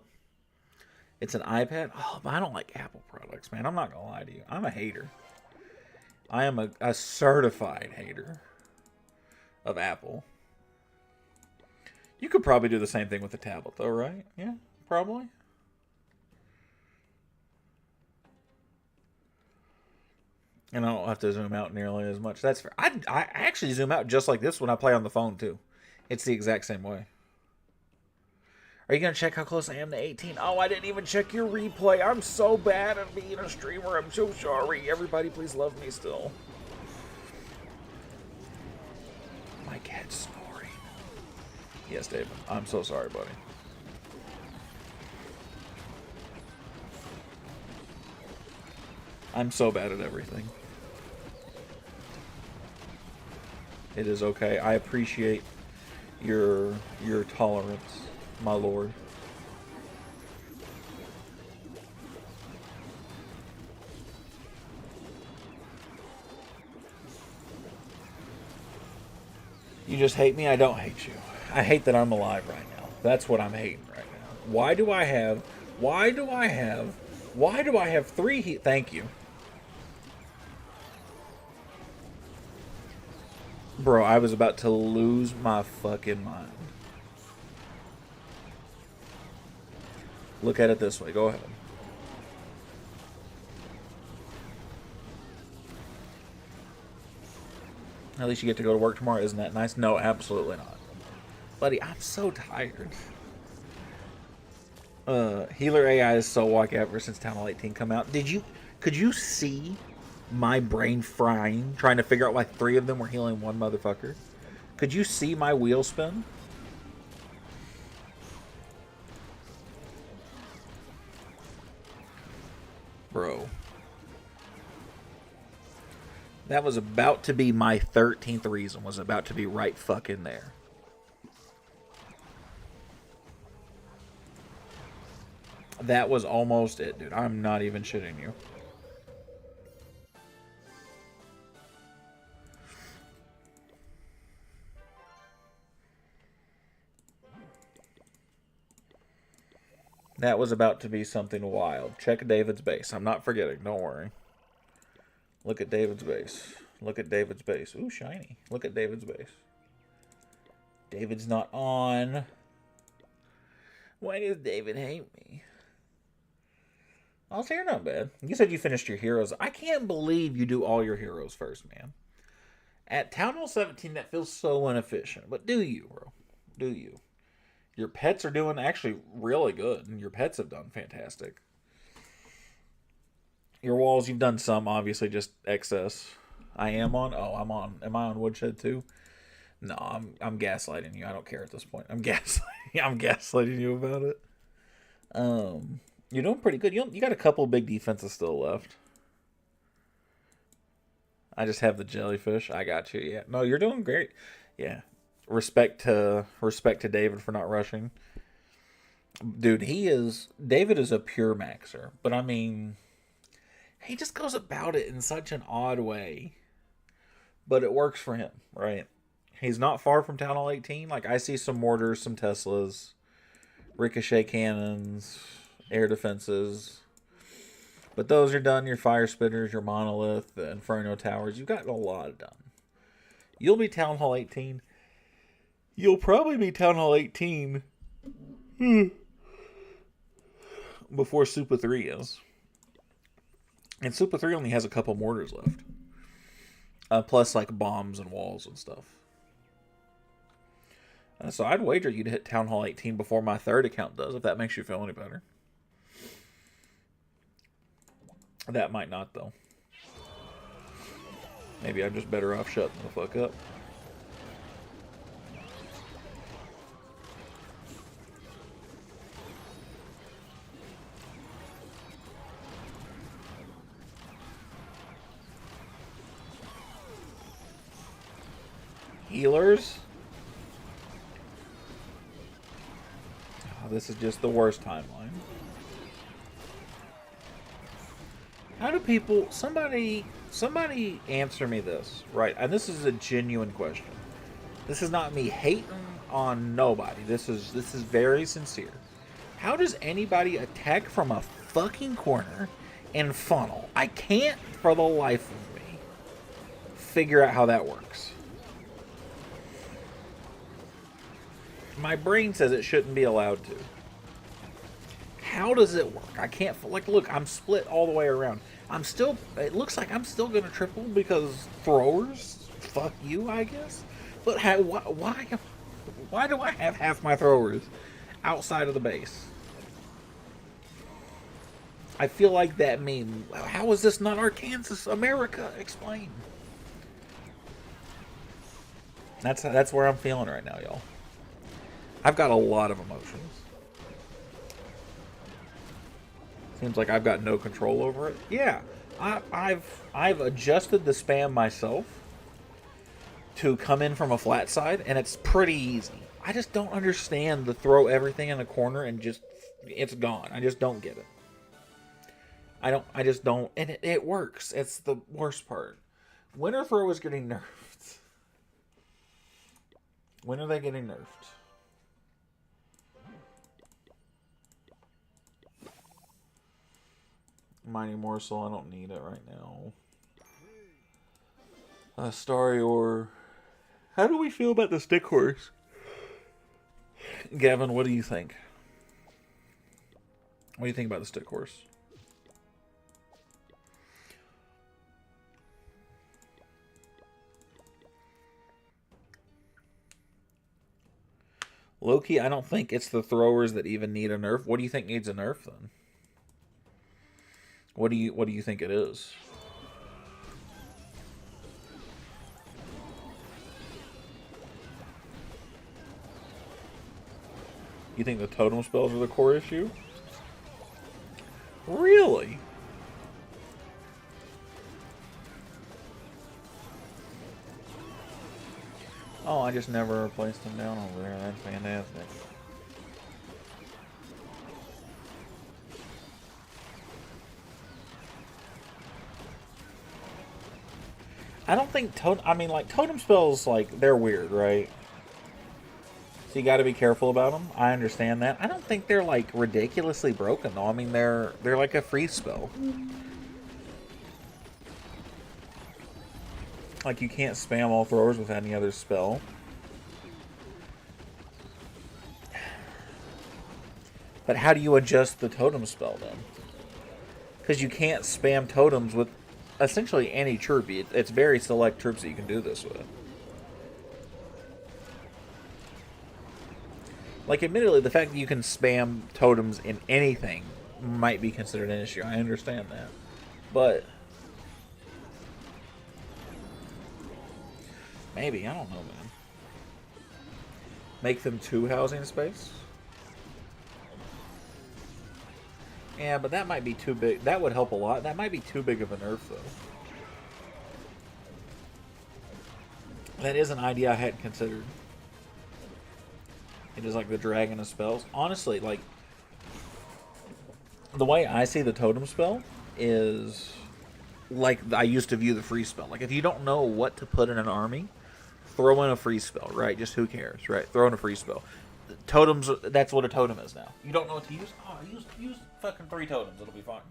It's an iPad? Oh, but I don't like Apple products, man. I'm not going to lie to you. I'm a hater. I am a certified hater of Apple. You could probably do the same thing with a tablet, though, right? Yeah, probably. And I don't have to zoom out nearly as much. That's fair. I actually zoom out just like this when I play on the phone, too. It's the exact same way. Are you going to check how close I am to 18? Oh, I didn't even check your replay. I'm so bad at being a streamer. I'm so sorry. Everybody, please love me still. My cat's snoring. Yes, David. I'm so sorry, buddy. I'm so bad at everything. It is okay. I appreciate your tolerance, my lord. You just hate me? I don't hate you. I hate that I'm alive right now. That's what I'm hating right now. Why do I have three thank you. Bro, I was about to lose my fucking mind. Look at it this way. Go ahead. At least you get to go to work tomorrow. Isn't that nice? No, absolutely not. Buddy, I'm so tired. Healer AI is so wacky ever since Town Hall 18 come out. Could you see my brain frying trying to figure out why three of them were healing one motherfucker? Could you see my wheel spin? Bro. That was about to be my 13th reason, was about to be right fucking there. That was almost it, dude. I'm not even shitting you. That was about to be something wild. Check David's base. I'm not forgetting. Don't worry. Look at David's base. Look at David's base. Ooh, shiny. Look at David's base. David's not on. Why does David hate me? Oh, so you're not bad. You said you finished your heroes. I can't believe you do all your heroes first, man. At Town Hall 17, that feels so inefficient. But do you, bro? Do you? Your pets are doing actually really good. And your pets have done fantastic. Your walls, you've done some, obviously, just excess. I am on? Oh, I'm on. Am I on Woodshed too? No, I'm gaslighting you. I don't care at this point. I'm gaslighting you about it. You're doing pretty good. You got a couple big defenses still left. I just have the jellyfish. I got you. Yeah. No, you're doing great. Yeah. Respect to David for not rushing. Dude, David is a pure maxer, but I mean, he just goes about it in such an odd way. But it works for him, right? He's not far from Town Hall 18. Like, I see some mortars, some Teslas, ricochet cannons, air defenses. But those are done. Your fire spitters, your monolith, the inferno towers. You've got a lot done. You'll be Town Hall 18. You'll probably be Town Hall 18 before Super 3 is. And Super 3 only has a couple mortars left. Plus, like, bombs and walls and stuff. So I'd wager you'd hit Town Hall 18 before my third account does, if that makes you feel any better. That might not, though. Maybe I'm just better off shutting the fuck up. Healers? Oh, this is just the worst timeline. How do people... Somebody answer me this, right? And this is a genuine question. This is not me hating on nobody. This is very sincere. How does anybody attack from a fucking corner and funnel? I can't, for the life of me, figure out how that works. My brain says it shouldn't be allowed to. How does it work? I can't, like, look, I'm split all the way around. It looks like I'm still going to triple because throwers? Fuck you, I guess? But why do I have half my throwers outside of the base? I feel like that meme. How is this not Arkansas, America? Explain. That's where I'm feeling right now, y'all. I've got a lot of emotions. Seems like I've got no control over it. Yeah, I've adjusted the spam myself to come in from a flat side, and it's pretty easy. I just don't understand the throw everything in a corner and just it's gone. I just don't get it. I just don't, and it works. It's the worst part. When are throwers getting nerfed? When are they getting nerfed? Mighty Morsel, I don't need it right now. Starry Ore. How do we feel about the stick horse? Gavin, what do you think? What do you think about the stick horse? Loki, I don't think it's the throwers that even need a nerf. What do you think needs a nerf then? What do you think it is? You think the totem spells are the core issue? Really? Oh, I just never placed them down over there. That's fantastic. I don't think totem spells, like, they're weird, right? So you got to be careful about them. I understand that. I don't think they're, like, ridiculously broken, though. I mean, they're like a freeze spell. Like, you can't spam all throwers with any other spell. But how do you adjust the totem spell, then? Because you can't spam totems with essentially any troop. It's very select troops that you can do this with. Like, admittedly, the fact that you can spam totems in anything might be considered an issue. I understand that. But maybe, I don't know, man. Make them 2 housing space? Yeah, but that might be too big. That would help a lot. That might be too big of a nerf, though. That is an idea I hadn't considered. It is like the dragon of spells. Honestly, like, the way I see the totem spell is like I used to view the free spell. Like, if you don't know what to put in an army, throw in a free spell, right? Just who cares, right? Throw in a free spell. Totems, that's what a totem is now. You don't know what to use? Oh, use fucking 3 totems. It'll be fine.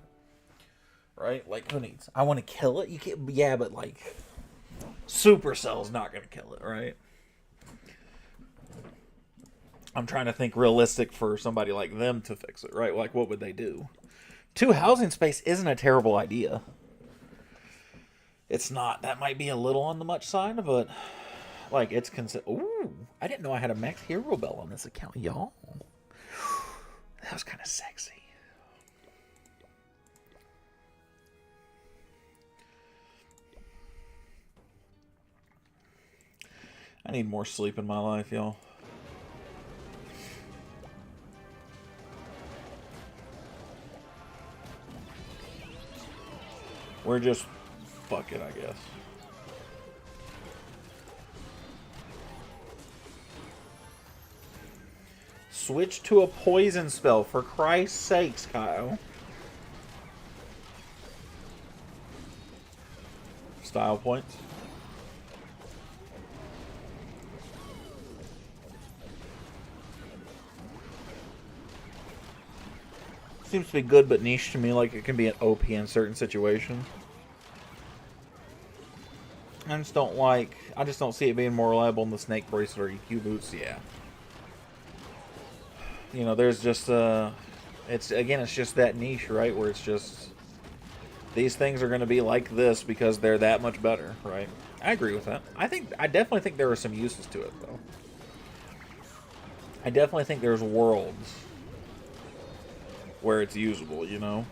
Right? Like, who needs? I want to kill it? You can't, yeah, but like, Supercell's not going to kill it, right? I'm trying to think realistic for somebody like them to fix it, right? Like, what would they do? 2 housing space isn't a terrible idea. It's not. That might be a little on the much side, but like, it's ooh, I didn't know I had a max hero bell on this account, y'all. That was kind of sexy. I need more sleep in my life, y'all. We're just... fuck it, I guess. Switch to a poison spell, for Christ's sakes, Kyle. Style points. Seems to be good but niche to me, like it can be an OP in certain situations. I just don't see it being more reliable than the Snake Bracelet or EQ Boots, yeah. You know, there's just, it's just that niche, right, where it's just, these things are going to be like this because they're that much better, right? I agree with that. I definitely think there are some uses to it, though. I definitely think there's worlds where it's usable, you know?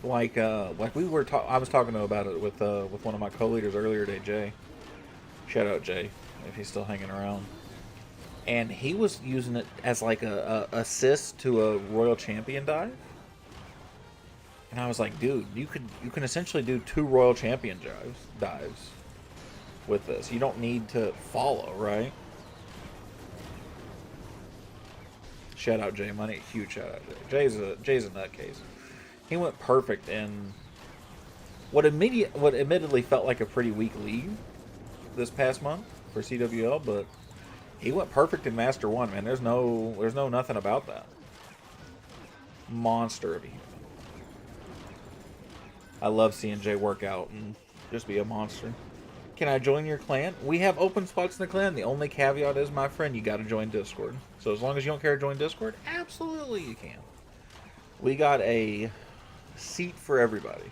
Like we were I was talking about it with one of my co-leaders earlier today, Jay. Shout out Jay, if he's still hanging around. And he was using it as like a assist to a Royal Champion dive. And I was like, dude, you can essentially do 2 Royal Champion dives with this. You don't need to follow, right? Shout out Jay Money, huge shout out Jay. Jay's a nutcase. He went perfect in what admittedly felt like a pretty weak league this past month for CWL, but he went perfect in Master 1, man. There's no nothing about that. Monster of a human. I love seeing Jay work out and just be a monster. Can I join your clan? We have open spots in the clan. The only caveat is, my friend, you got to join Discord. So as long as you don't care to join Discord, absolutely you can. We got a seat for everybody.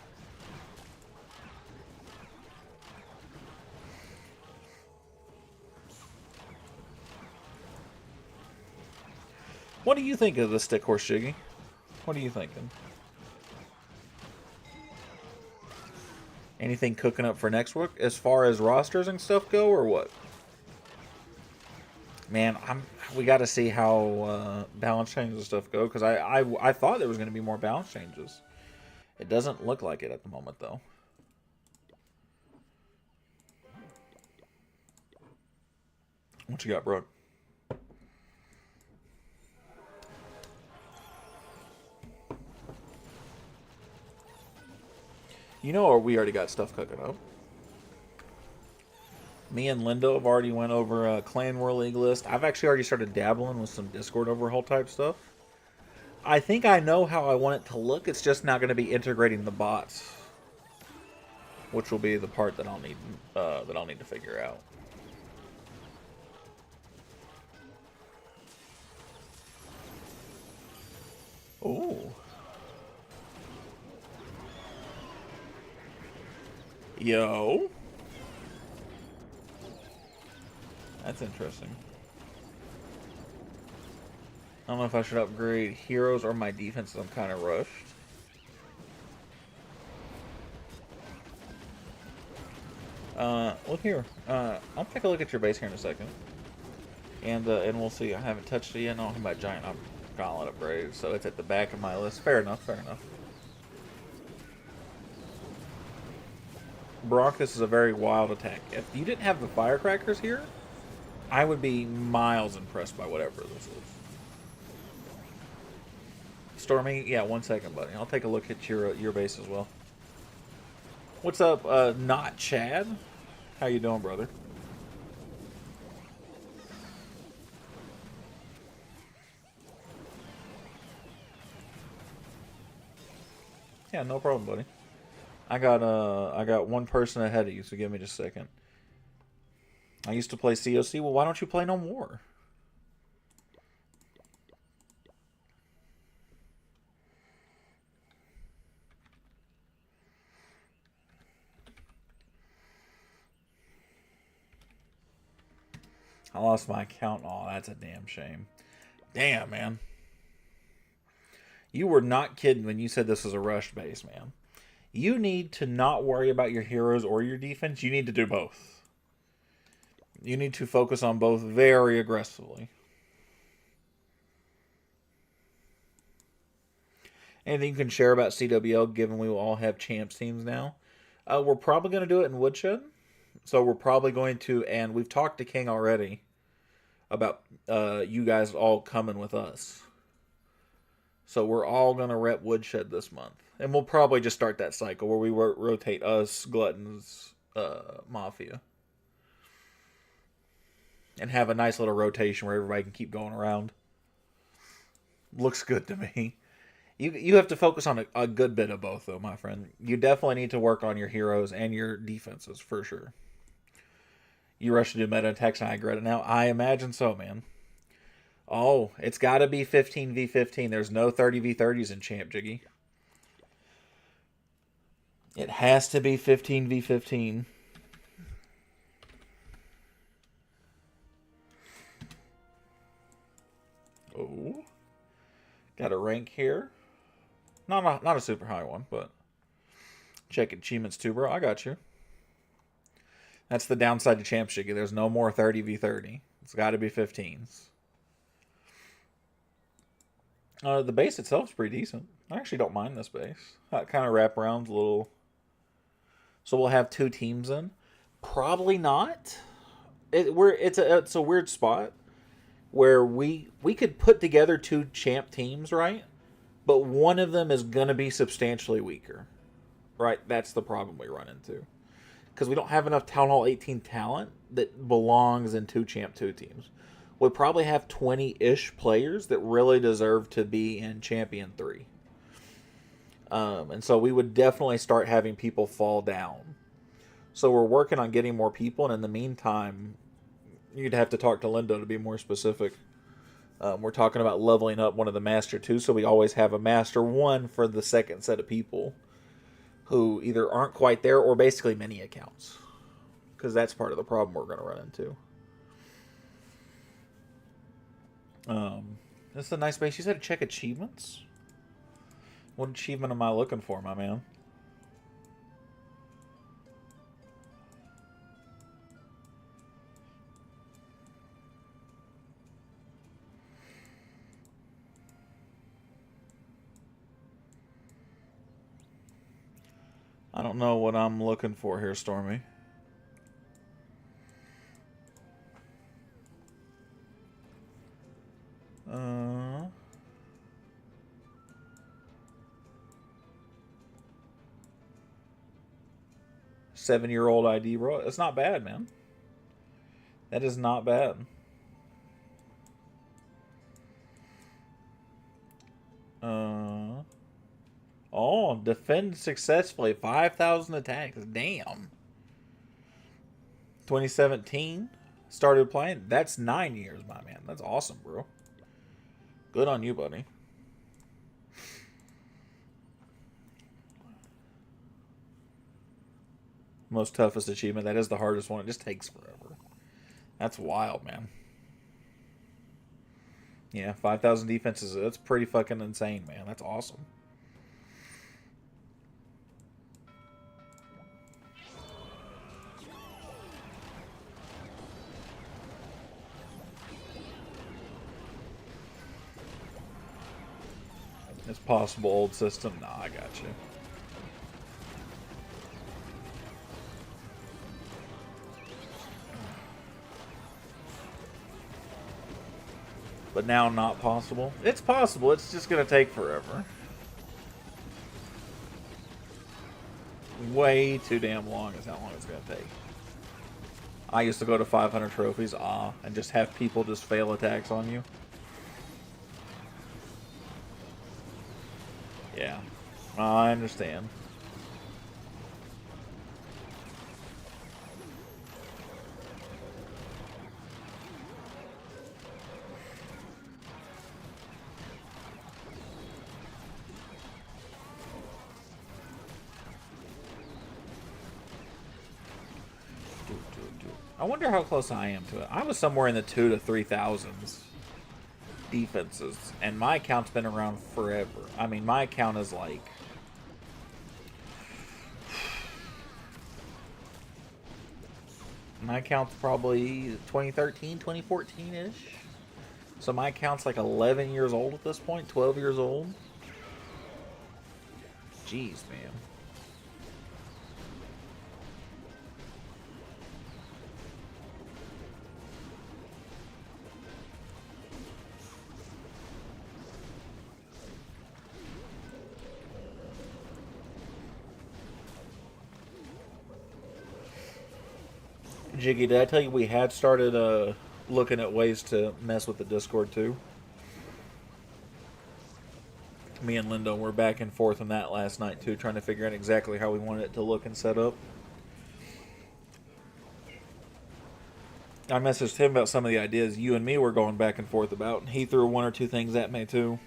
What do you think of the Stick Horse, Shiggy? What are you thinking? Anything cooking up for next week as far as rosters and stuff go, or what? Man, we got to see how balance changes and stuff go, because I thought there was going to be more balance changes. It doesn't look like it at the moment, though. What you got, bro? You know, or we already got stuff cooking up. Me and Lindo have already went over a Clan War League list. I've actually already started dabbling with some Discord overhaul type stuff. I think I know how I want it to look. It's just not going to be integrating the bots, which will be the part that I'll need to figure out. Ooh. Yo. That's interesting. I don't know if I should upgrade heroes or my defense. I'm kind of rushed. Well, here, I'll take a look at your base here in a second, and we'll see. I haven't touched it yet. No, I'm about giant gauntlet upgrade, so it's at the back of my list. Fair enough. Fair enough. Brock, this is a very wild attack. If you didn't have the firecrackers here, I would be miles impressed by whatever this is. Stormy, yeah, 1 second, buddy. I'll take a look at your base as well. What's up, not Chad? How you doing, brother? Yeah, no problem, buddy. I got one person ahead of you, so give me just a second. I used to play COC. Well, why don't you play no more? I lost my account. Oh, that's a damn shame. Damn, man. You were not kidding when you said this was a rush base, man. You need to not worry about your heroes or your defense. You need to do both. You need to focus on both very aggressively. Anything you can share about CWL, given we will all have champs teams now? We're probably going to do it in Woodshed. So we're probably going to, and we've talked to King already about you guys all coming with us. So we're all going to rep Woodshed this month. And we'll probably just start that cycle where we rotate us, Gluttons, Mafia. And have a nice little rotation where everybody can keep going around. Looks good to me. You have to focus on a good bit of both, though, my friend. You definitely need to work on your heroes and your defenses, for sure. You rush to do meta attacks, and I regret it now. I imagine so, man. Oh, it's got to be 15v15. There's no 30v30s in Champ, Jiggy. It has to be 15v15. Oh. Got a rank here. Not a super high one, but check achievements too, bro. I got you. That's the downside to Champ, Jiggy. There's no more 30v30. It's got to be 15s. The base itself is pretty decent. I actually don't mind this base. That kind of wraparound's a little... So we'll have 2 teams in? Probably not. It's a weird spot where we could put together 2 champ teams, right? But one of them is going to be substantially weaker. Right? That's the problem we run into. Because we don't have enough Town Hall 18 talent that belongs in 2 champ 2 teams. We probably have 20-ish players that really deserve to be in Champion 3. And so we would definitely start having people fall down. So we're working on getting more people, and in the meantime, you'd have to talk to Lindo to be more specific. We're talking about leveling up one of the Master 2, so we always have a Master 1 for the second set of people who either aren't quite there or basically mini accounts. Because that's part of the problem we're going to run into. This is a nice base. You said to check achievements? What achievement am I looking for, my man? I don't know what I'm looking for here, Stormy. Seven-year-old ID, bro. It's not bad, man. That is not bad. Oh, defend successfully. 5,000 attacks. Damn. 2017. Started playing. That's 9 years, my man. That's awesome, bro. Good on you, buddy. Most toughest achievement. That is the hardest one. It just takes forever. That's wild, man. Yeah, 5,000 defenses. That's pretty fucking insane, man. That's awesome. It's possible old system. Nah, I got you. But now not possible. It's possible. It's just gonna take forever. Way too damn long is how long it's gonna take. I used to go to 500 trophies, and just have people just fail attacks on you. Yeah, I understand. I wonder how close I am to it. I was somewhere in the 2 to 3,000s defenses, and my account's been around forever. I mean, my account is like... My account's probably 2013, 2014-ish. So my account's like 11 years old at this point, 12 years old. Jeez, man. Jiggy, did I tell you we had started looking at ways to mess with the Discord too? Me and Lindo were back and forth on that last night too, trying to figure out exactly how we wanted it to look and set up. I messaged him about some of the ideas you and me were going back and forth about, and he threw one or two things at me too.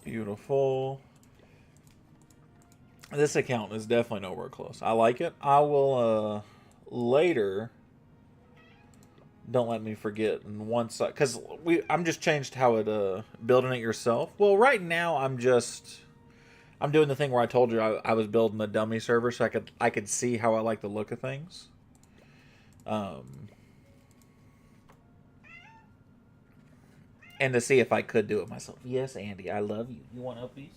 Beautiful. This account is definitely nowhere close. I like it. I will later. Don't let me forget. And once, because I'm just changed how it building it yourself. Well, right now I'm doing the thing where I told you I was building the dummy server so I could see how I like the look of things. And to see if I could do it myself. Yes, Andy, I love you. You want uppies?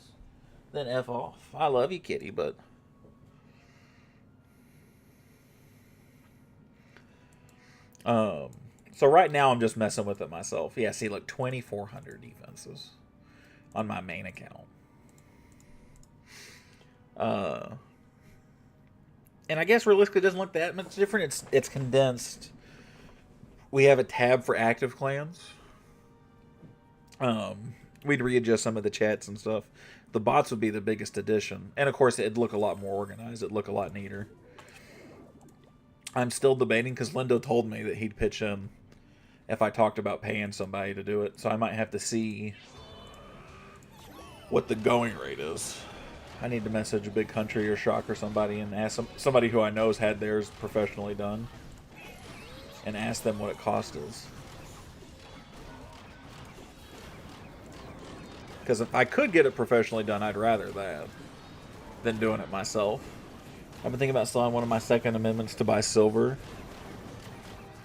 Then F off. I love you, kitty, but... So right now I'm just messing with it myself. Yeah, see, look, 2,400 defenses on my main account. And I guess realistically it doesn't look that much different. It's condensed. We have a tab for active clans. We'd readjust some of the chats and stuff. The bots would be the biggest addition. And of course it'd look a lot more organized. It'd look a lot neater. I'm still debating because Lindo told me that he'd pitch in if I talked about paying somebody to do it. So I might have to see what the going rate is. I need to message a Big Country or Shock or somebody and ask somebody who I know has had theirs professionally done and ask them what it cost is. Because if I could get it professionally done, I'd rather that than doing it myself. I've been thinking about selling one of my second amendments to buy silver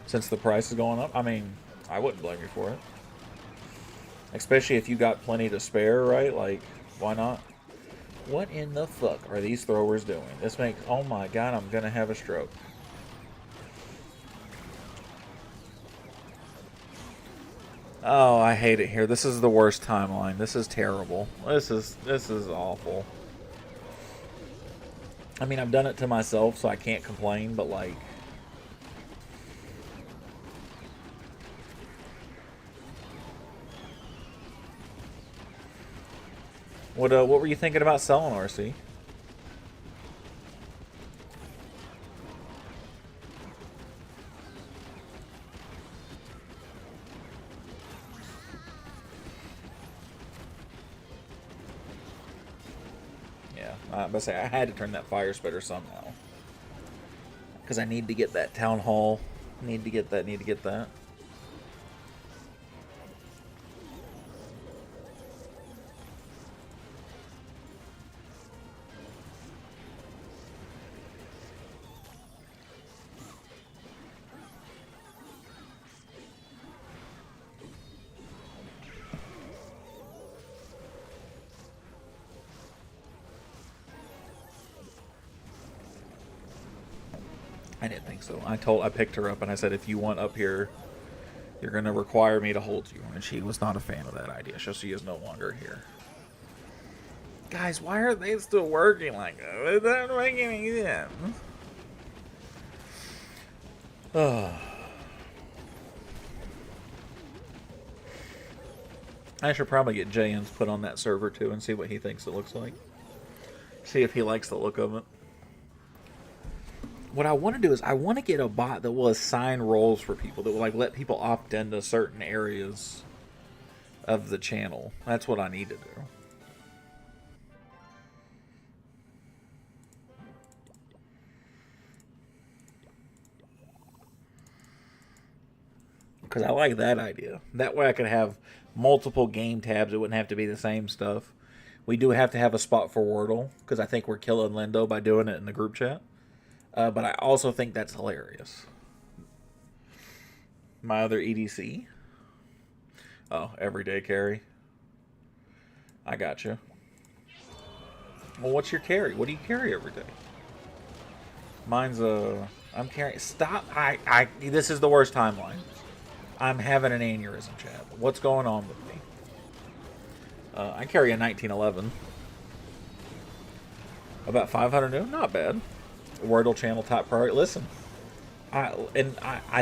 since the price is going up. I mean, I wouldn't blame you for it. Especially if you got plenty to spare, right? Like, why not? What in the fuck are these throwers doing? This makes... Oh my god, I'm gonna have a stroke. Oh, I hate it here. This is the worst timeline. This is terrible. This is awful. I mean, I've done it to myself, so I can't complain, but like... What were you thinking about selling, RC? Yeah, I was about to say, I had to turn that fire spreader somehow. Because I need to get that town hall. Need to get that. I didn't think so. I picked her up and I said, if you want up here, you're going to require me to hold you. And she was not a fan of that idea, so she is no longer here. Guys, why are they still working like that? It doesn't make any sense. I should probably get JN's put on that server too and see what he thinks it looks like. See if he likes the look of it. What I want to do is I want to get a bot that will assign roles for people, that will like let people opt into certain areas of the channel. That's what I need to do. Because I like that idea. That way I could have multiple game tabs. It wouldn't have to be the same stuff. We do have to have a spot for Wordle, because I think we're killing Lindo by doing it in the group chat. But I also think that's hilarious. My other EDC. Oh, everyday carry. I got you. Well, what's your carry? What do you carry every day? Mine's I'm carrying. Stop. This is the worst timeline. I'm having an aneurysm, Chad. What's going on with me? I carry a 1911. About 500 new. Not bad. Wordle channel top priority. Listen, I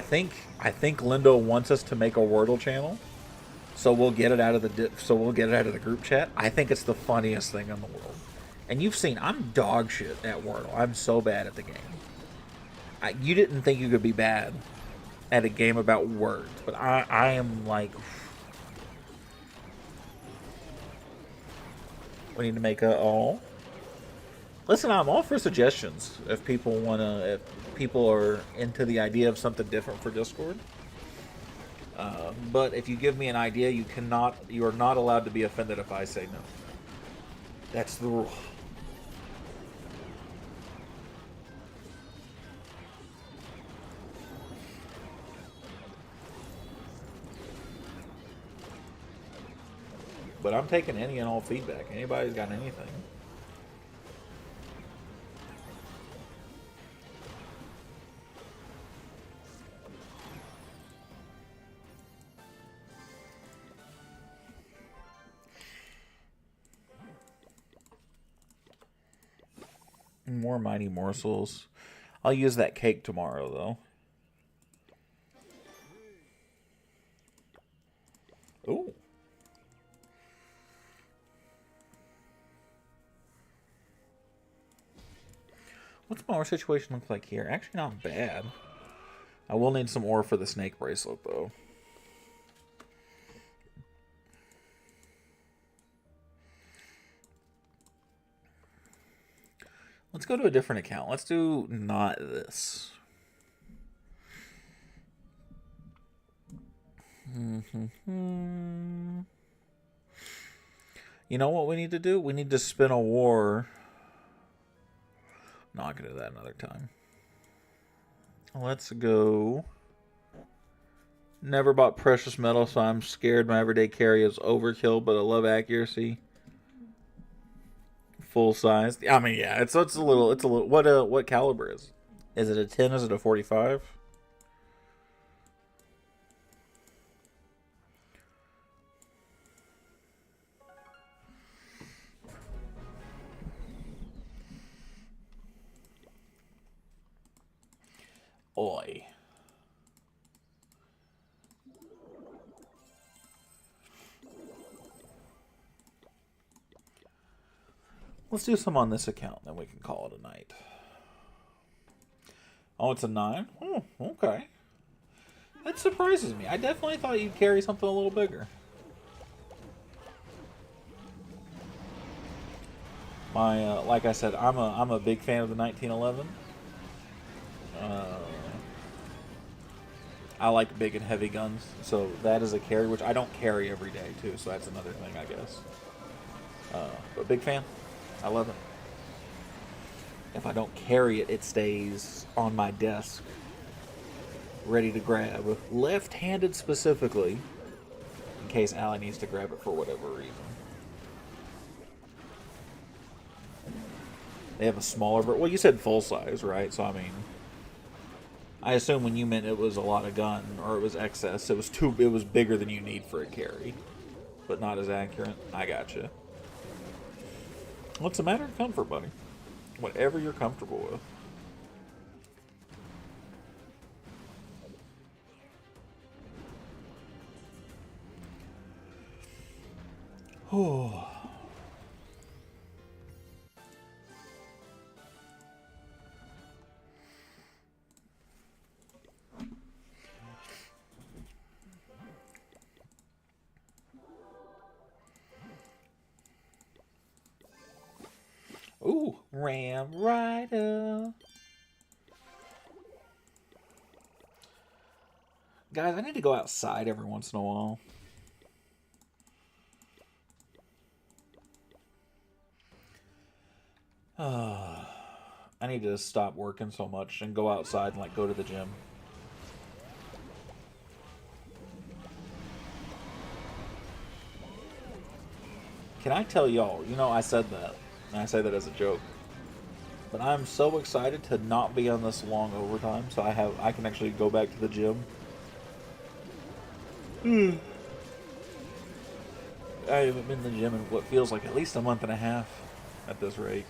think Lindo wants us to make a Wordle channel, so we'll get it out of the group chat. I think it's the funniest thing in the world. And you've seen I'm dog shit at Wordle. I'm so bad at the game. You didn't think you could be bad at a game about words, but I am like, we need to make a all. Listen, I'm all for suggestions if people if people are into the idea of something different for Discord. But if you give me an idea, you are not allowed to be offended if I say no. That's the rule. But I'm taking any and all feedback. Anybody's got anything. More mighty morsels. I'll use that cake tomorrow, though. Ooh. What's my ore situation look like here? Actually, not bad. I will need some ore for the snake bracelet, though. Let's go to a different account. Let's do not this. You know what we need to do? We need to spin a war. Not gonna do that another time. Let's go. Never bought precious metal, so I'm scared my everyday carry is overkill, but I love accuracy. Full size. I mean, yeah, it's a little. What caliber is? Is it a 10? Is it a 45? Oi. Let's do some on this account, then we can call it a night. Oh, it's a 9? Oh, okay. That surprises me. I definitely thought you'd carry something a little bigger. Like I said, I'm a big fan of the 1911. I like big and heavy guns, so that is a carry, which I don't carry every day too, so that's another thing, I guess. But big fan. I love it. If I don't carry it, it stays on my desk, ready to grab. Left-handed specifically, in case Allie needs to grab it for whatever reason. They have a smaller, well, you said full size, right? So, I mean, I assume when you meant it was a lot of gun or it was excess, it was bigger than you need for a carry, but not as accurate. I gotcha. What's a matter of comfort, buddy? Whatever you're comfortable with. Oh. Ooh, Ram Rider. Guys, I need to go outside every once in a while. I need to stop working so much and go outside and like go to the gym. Can I tell y'all, I said that, and I say that as a joke, but I'm so excited to not be on this long overtime, so I can actually go back to the gym. I haven't been in the gym in what feels like at least a month and a half at this rate.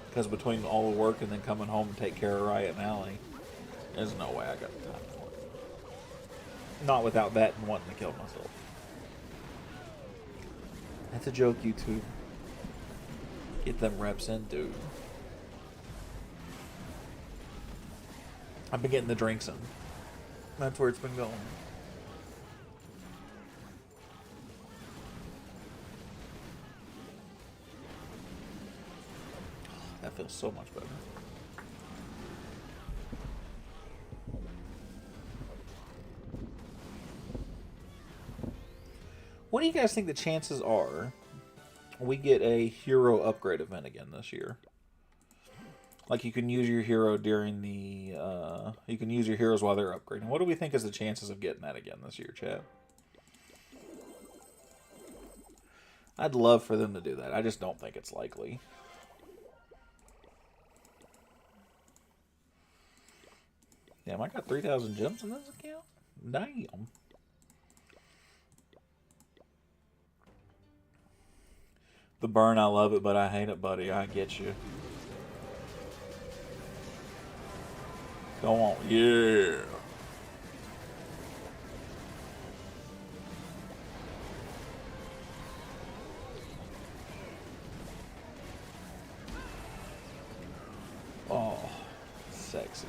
Because between all the work and then coming home and take care of Riot and Allie, there's no way I got the time for it. Not without that and wanting to kill myself. That's a joke, YouTube. Get them reps in, dude. I've been getting the drinks in. That's where it's been going. That feels so much better. What do you guys think the chances are we get a hero upgrade event again this year? Like you can use your hero during the, you can use your heroes while they're upgrading. What do we think is the chances of getting that again this year, chat? I'd love for them to do that. I just don't think it's likely. Damn, I got 3,000 gems in this account? Damn. The burn, I love it, but I hate it, buddy. I get you. Go on. Yeah. Oh, sexy.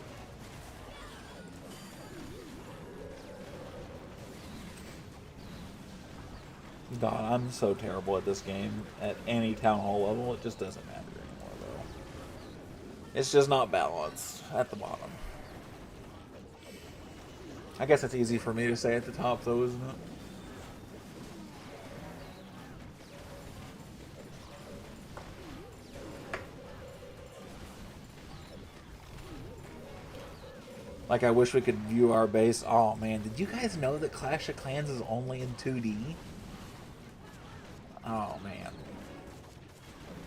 God, I'm so terrible at this game at any town hall level. It just doesn't matter anymore, though. It's just not balanced at the bottom. I guess it's easy for me to say at the top, though, isn't it? Like, I wish we could view our base. Oh, man. Did you guys know that Clash of Clans is only in 2D? Oh, man.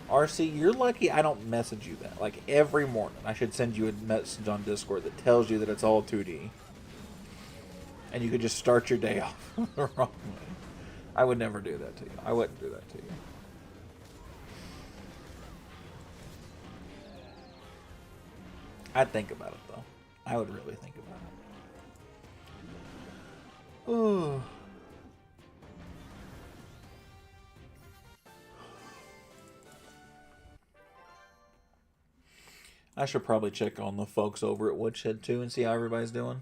RC, you're lucky I don't message you that. Like, every morning, I should send you a message on Discord that tells you that it's all 2D. And you could just start your day off the wrong way. I would never do that to you. I wouldn't do that to you. I'd think about it, though. I would really think about it. Oh. I should probably check on the folks over at Woodshed, too, and see how everybody's doing.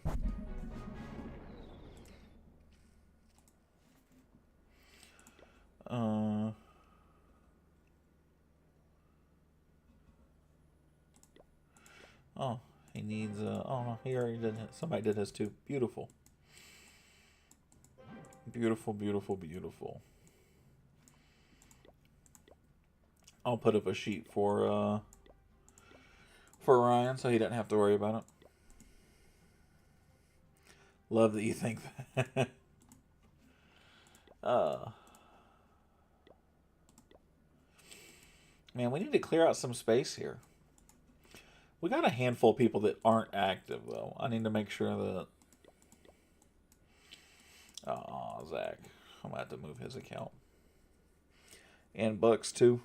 Oh, he needs, oh, no, he already did it. Somebody did his, too. Beautiful. Beautiful, beautiful, beautiful. I'll put up a sheet for Ryan so he doesn't have to worry about it. Love that you think that. Man, we need to clear out some space here. We got a handful of people that aren't active, though. I need to make sure that... Oh, Zach. I'm going to have to move his account. And Bucks, too.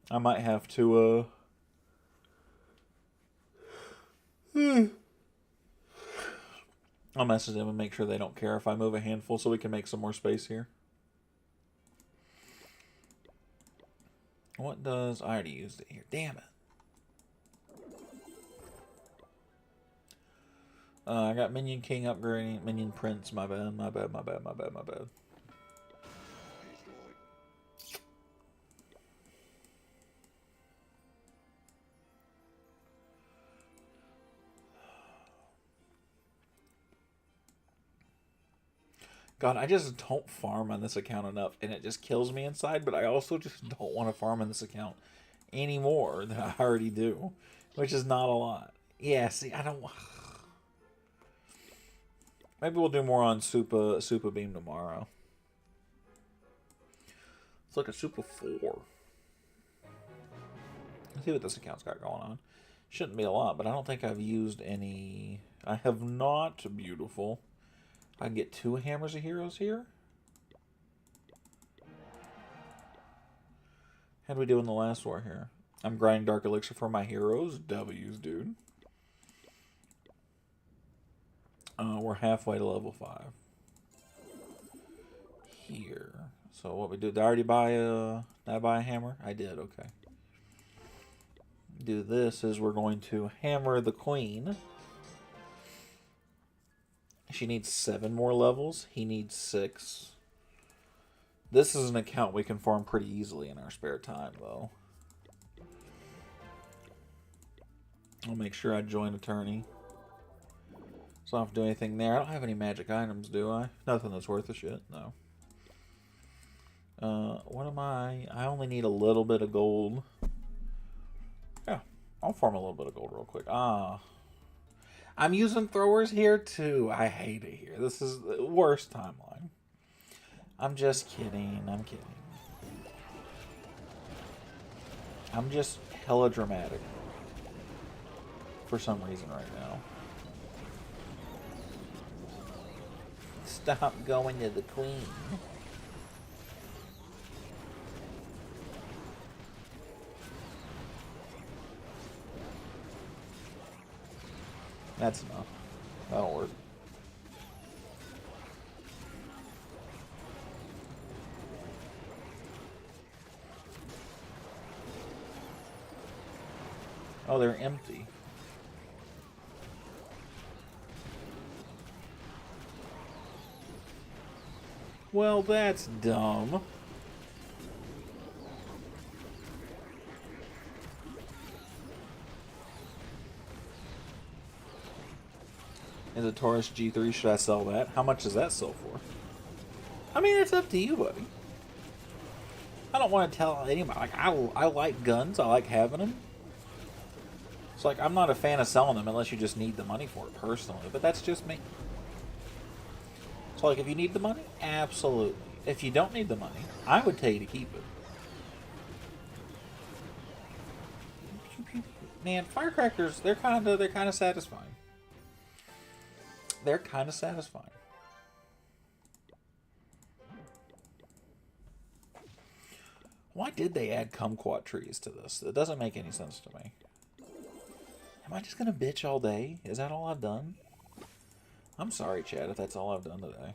I might have to, I'll message them and make sure they don't care if I move a handful so we can make some more space here. What does... I already used it here. Damn it. I got Minion King upgrading. Minion Prince. My bad. My bad. My bad. My bad. My bad. God, I just don't farm on this account enough, and it just kills me inside, but I also just don't want to farm on this account any more than I already do, which is not a lot. Yeah, see, I don't... Maybe we'll do more on Super Beam tomorrow. Let's look at Super 4. Let's see what this account's got going on. Shouldn't be a lot, but I don't think I've used any... I have not. Beautiful. I can get 2 Hammers of Heroes here. How'd we do in the last war here? I'm grinding Dark Elixir for my heroes. W's, dude. We're halfway to level 5. Here. So what we do? Did I already buy a... Did I buy a hammer? I did, okay. Do this is we're going to hammer the queen. She needs 7 more levels. He needs 6. This is an account we can farm pretty easily in our spare time, though. I'll make sure I join attorney. So I don't have to do anything there. I don't have any magic items, do I? Nothing that's worth a shit, no. What am I? I only need a little bit of gold. Yeah, I'll farm a little bit of gold real quick. I'm using throwers here, too. I hate it here. This is the worst timeline. I'm just kidding. I'm kidding. I'm just hella dramatic. For some reason right now. Stop going to the queen. That's enough. That'll work. Oh, they're empty. Well, that's dumb. Is a Taurus G3, should I sell that? How much does that sell for? I mean, it's up to you, buddy. I don't want to tell anybody. Like, I like guns. I like having them. It's like, I'm not a fan of selling them unless you just need the money for it personally. But that's just me. So, like, if you need the money, absolutely. If you don't need the money, I would tell you to keep it. Man, firecrackers, they're kind of satisfying. They're kind of satisfying. Why did they add kumquat trees to this? It doesn't make any sense to me. Am I just going to bitch all day? Is that all I've done? I'm sorry, Chad, if that's all I've done today.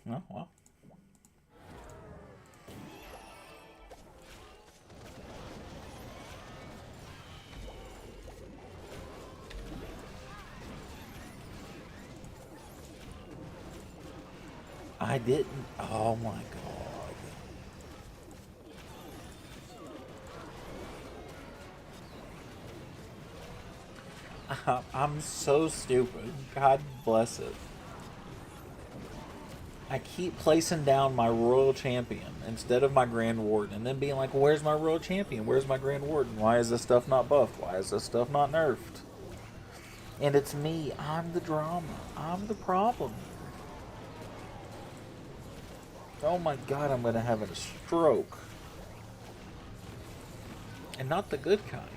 No, well. I didn't. Oh my god. I'm so stupid. God bless it. I keep placing down my Royal Champion instead of my Grand Warden and then being like, where's my Royal Champion? Where's my Grand Warden? Why is this stuff not buffed? Why is this stuff not nerfed? And it's me. I'm the drama. I'm the problem. Oh my god, I'm gonna have a stroke. And not the good kind.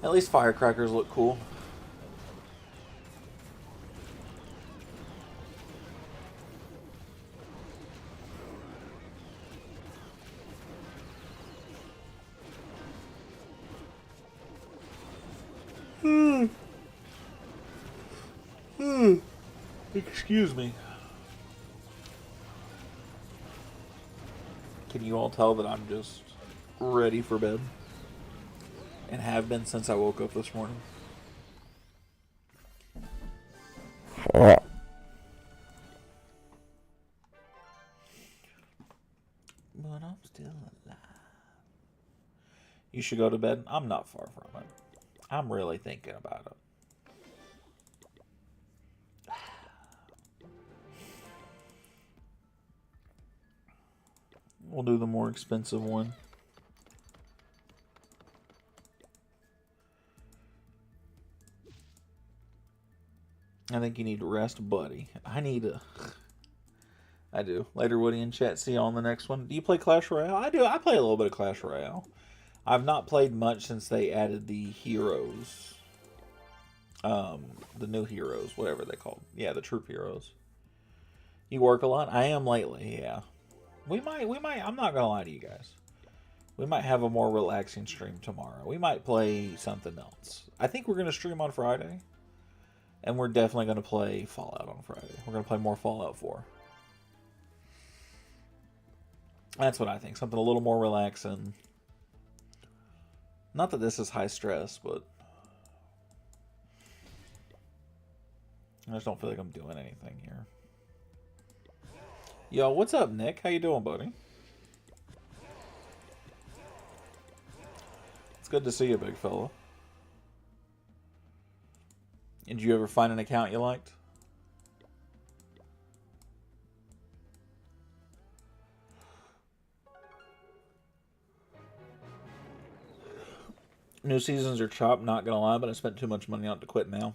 At least firecrackers look cool. Excuse me. Can you all tell that I'm just ready for bed? And have been since I woke up this morning. But I'm still alive. You should go to bed. I'm not far from it. I'm really thinking about it. We'll do the more expensive one. I think you need to rest, buddy. I need to... I do. Later, Woody in chat. See you on the next one. Do you play Clash Royale? I do. I play a little bit of Clash Royale. I've not played much since they added the heroes. The new heroes, whatever they called. Yeah, the troop heroes. You work a lot? I am lately, yeah. We might, I'm not gonna lie to you guys. We might have a more relaxing stream tomorrow. We might play something else. I think we're gonna stream on Friday. And we're definitely gonna play Fallout on Friday. We're gonna play more Fallout 4. That's what I think. Something a little more relaxing. Not that this is high stress, but I just don't feel like I'm doing anything here. Yo, what's up, Nick? How you doing, buddy? It's good to see you, big fella. And did you ever find an account you liked? New seasons are chopped, not gonna lie, but I spent too much money on it to quit now.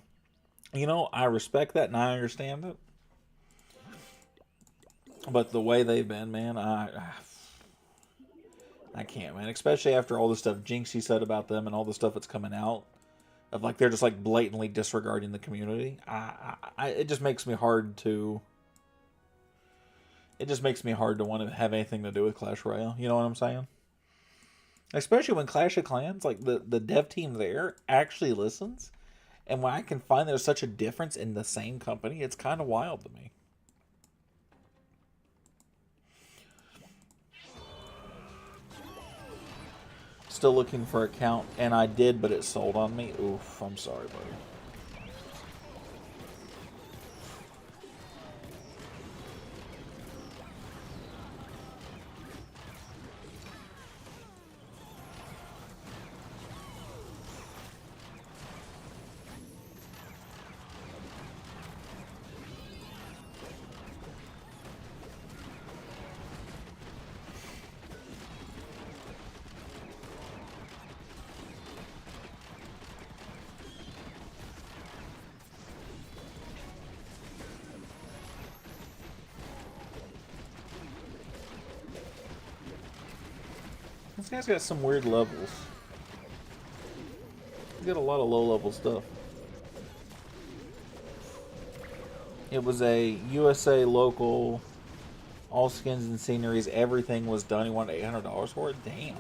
You know, I respect that and I understand it. But the way they've been, man, I can't, man. Especially after all the stuff Jinxie said about them and all the stuff that's coming out. Of like they're just like blatantly disregarding the community. It just makes me hard to... It just makes me hard to want to have anything to do with Clash Royale. You know what I'm saying? Especially when Clash of Clans, like the dev team there actually listens. And when I can find there's such a difference in the same company, it's kind of wild to me. Still looking for an account, and I did, but it sold on me. Oof, I'm sorry, buddy. This guy's got some weird levels. He's got a lot of low-level stuff. It was a USA local, all skins and sceneries, everything was done. He wanted $800 for it? Damn.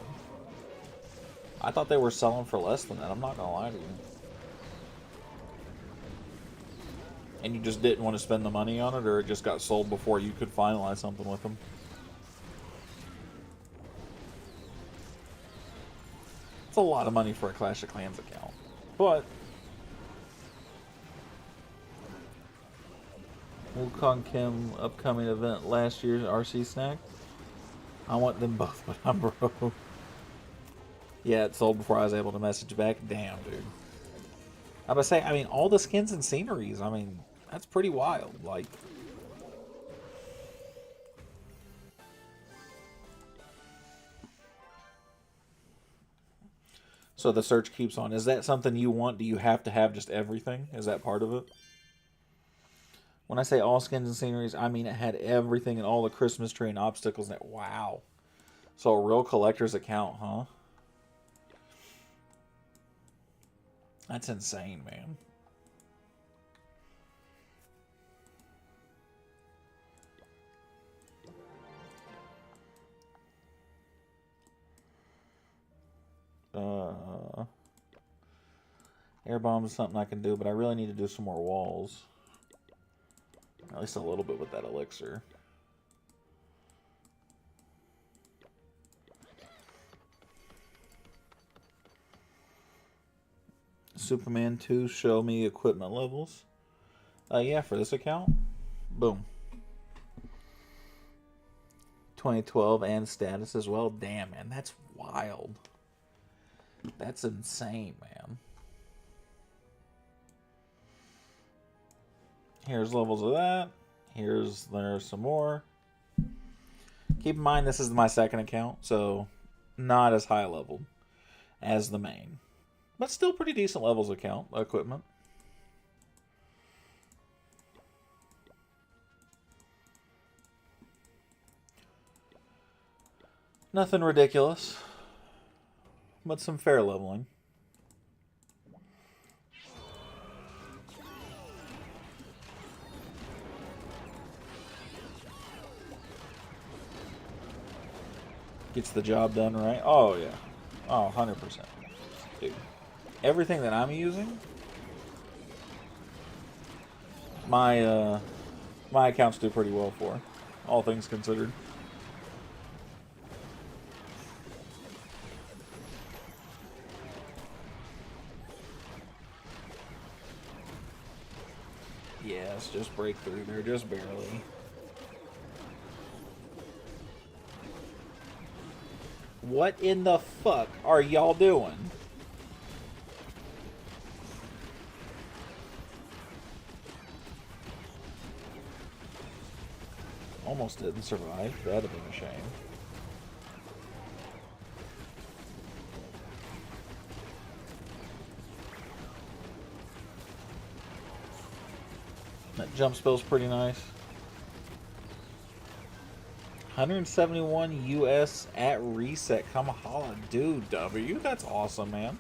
I thought they were selling for less than that. I'm not gonna lie to you. And you just didn't want to spend the money on it, or it just got sold before you could finalize something with them? It's a lot of money for a Clash of Clans account. But Wukong Kim upcoming event last year's RC snack. I want them both, but I'm broke. Yeah, it sold before I was able to message back. Damn, dude. I was say, I mean, all the skins and sceneries, I mean, that's pretty wild. Like, So the search keeps on. Is that something you want? Do you have to have just everything? Is that part of it? When I say all skins and sceneries, I mean it had everything and all the Christmas tree and obstacles in it. Wow. So a real collector's account, huh? That's insane, man. Air bombs is something I can do, but I really need to do some more walls. At least a little bit with that elixir. Superman 2, show me equipment levels. Yeah, for this account. Boom. 2012 and status as well. Damn, man, that's wild. That's insane, man. Here's levels of that. There's some more. Keep in mind, this is my second account, so not as high leveled as the main. But still pretty decent levels of equipment. Nothing ridiculous, but some fair leveling. Gets the job done right. Oh, yeah. Oh, 100%. Dude. Everything that I'm using, my accounts do pretty well for, all things considered. Yes, just break through there, just barely. What in the fuck are y'all doing? Almost didn't survive. That'd have been a shame. That jump spell's pretty nice. 171 US at reset. Kamahala. Dude, W. That's awesome, man.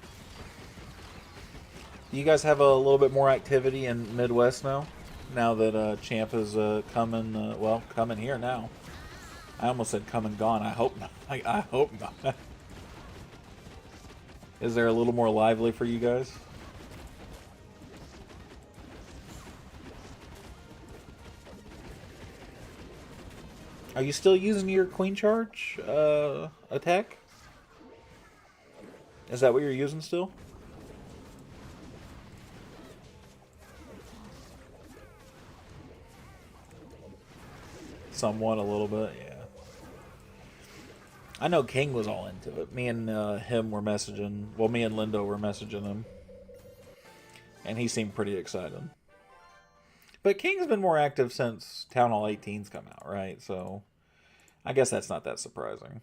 Do you guys have a little bit more activity in Midwest now? Now that Champ is coming here now. I almost said come and gone. I hope not. I hope not. Is there a little more lively for you guys? Are you still using your Queen Charge attack? Is that what you're using still? Somewhat, a little bit, yeah. I know King was all into it. Me and him were messaging. Well, me and Lindo were messaging him. And he seemed pretty excited. But King's been more active since Town Hall 18's come out, right? So, I guess that's not that surprising.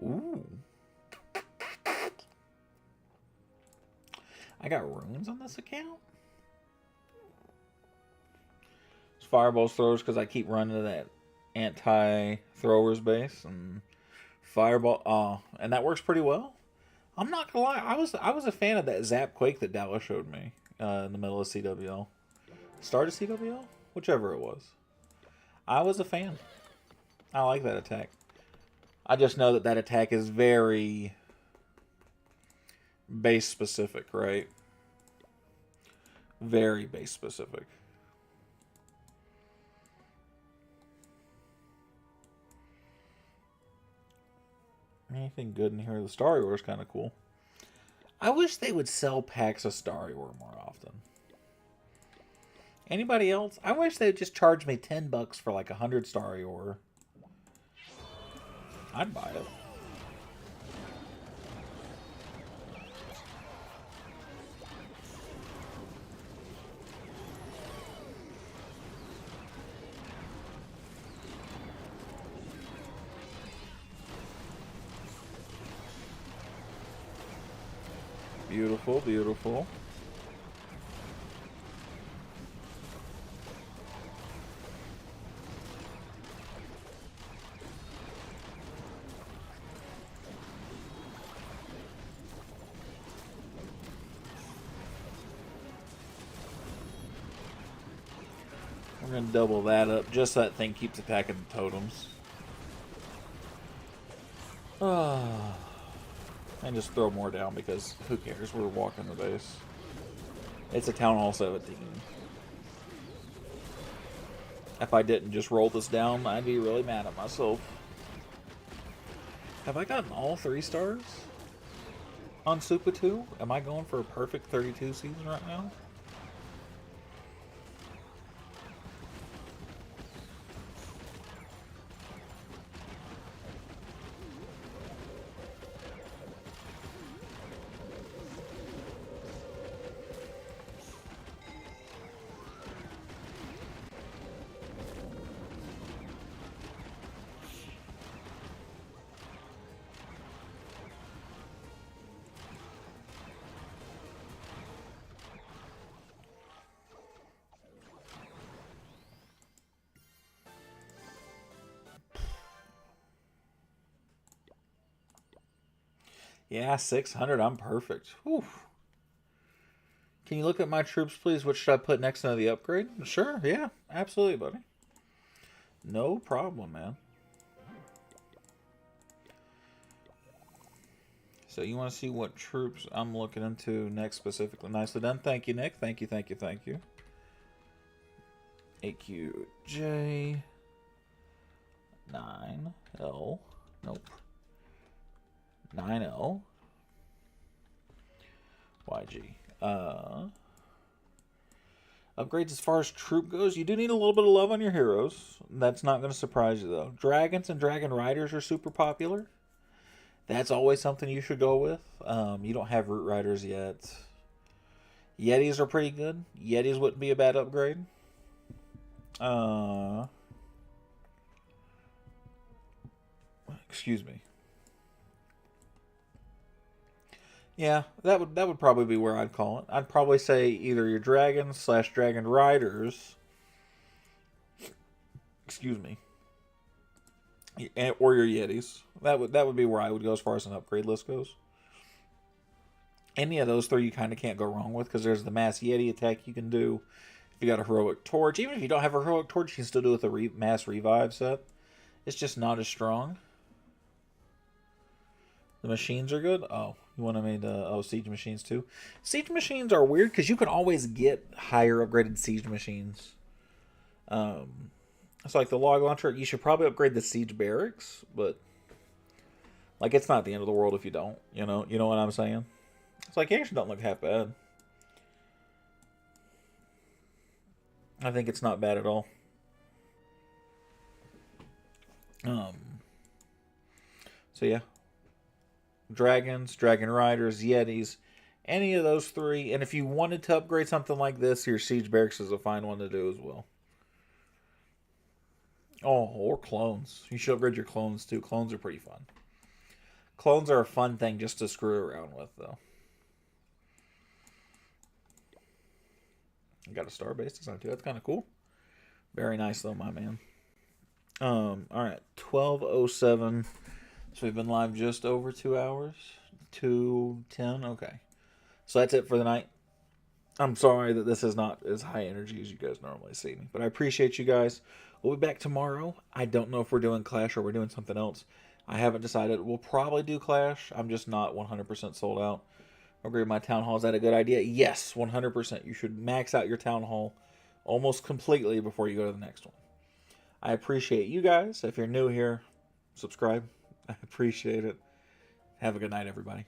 Ooh. I got runes on this account? It's fireballs throwers because I keep running to that anti-throwers base and fireball. Oh, and that works pretty well. I'm not gonna lie, I was a fan of that Zap Quake that Dallas showed me in the middle of CWL. Start of CWL? Whichever it was. I was a fan. I like that attack. I just know that attack is very base specific, right? Very base specific. Anything good in here? The Star Wars is kind of cool. I wish they would sell packs of Star Wars more often. Anybody else? I wish they would just charge me $10 for like 100 Star Wars. I'd buy it. Beautiful, beautiful. We're going to double that up just so that thing keeps attacking the totems. Ah. And just throw more down because who cares? We're walking the base. It's a Town Hall 17. If I didn't just roll this down, I'd be really mad at myself. Have I gotten all 3 stars on Super 2? Am I going for a perfect 32 season right now? Yeah, 600. I'm perfect. Whew. Can you look at my troops, please? What should I put next to the upgrade? Sure, yeah. Absolutely, buddy. No problem, man. So you want to see what troops I'm looking into next specifically. Nicely done. Thank you, Nick. Thank you, thank you, thank you. AQJ. 9L. Nope. 9L. YG. Upgrades as far as troop goes, you do need a little bit of love on your heroes. That's not going to surprise you, though. Dragons and Dragon Riders are super popular. That's always something you should go with. You don't have Root Riders yet. Yetis are pretty good. Yetis wouldn't be a bad upgrade. Excuse me. Yeah, that would probably be where I'd call it. I'd probably say either your dragons / dragon riders. Excuse me. Or your yetis. That would be where I would go as far as an upgrade list goes. Any of those 3 you kind of can't go wrong with because there's the mass yeti attack you can do. If you got a heroic torch, even if you don't have a heroic torch, you can still do it with a mass revive set. It's just not as strong. The machines are good. Oh, you want to make siege machines too? Siege machines are weird because you can always get higher upgraded siege machines. It's like the log launcher. You should probably upgrade the siege barracks, but like it's not the end of the world if you don't. You know what I'm saying? It's like it actually don't look half bad. I think it's not bad at all. So yeah. Dragons, Dragon Riders, Yetis, any of those 3. And if you wanted to upgrade something like this, your Siege Barracks is a fine one to do as well. Oh, or clones. You should upgrade your clones too. Clones are pretty fun. Clones are a fun thing just to screw around with, though. I got a star base design too. That's kind of cool. Very nice though, my man. Alright. 12:07. So we've been live just over 2 hours. 2:10. Okay. So that's it for the night. I'm sorry that this is not as high energy as you guys normally see me. But I appreciate you guys. We'll be back tomorrow. I don't know if we're doing Clash or we're doing something else. I haven't decided. We'll probably do Clash. I'm just not 100% sold out. Upgrade my Town Hall. Is that a good idea? Yes, 100%. You should max out your Town Hall almost completely before you go to the next one. I appreciate you guys. If you're new here, subscribe. I appreciate it. Have a good night, everybody.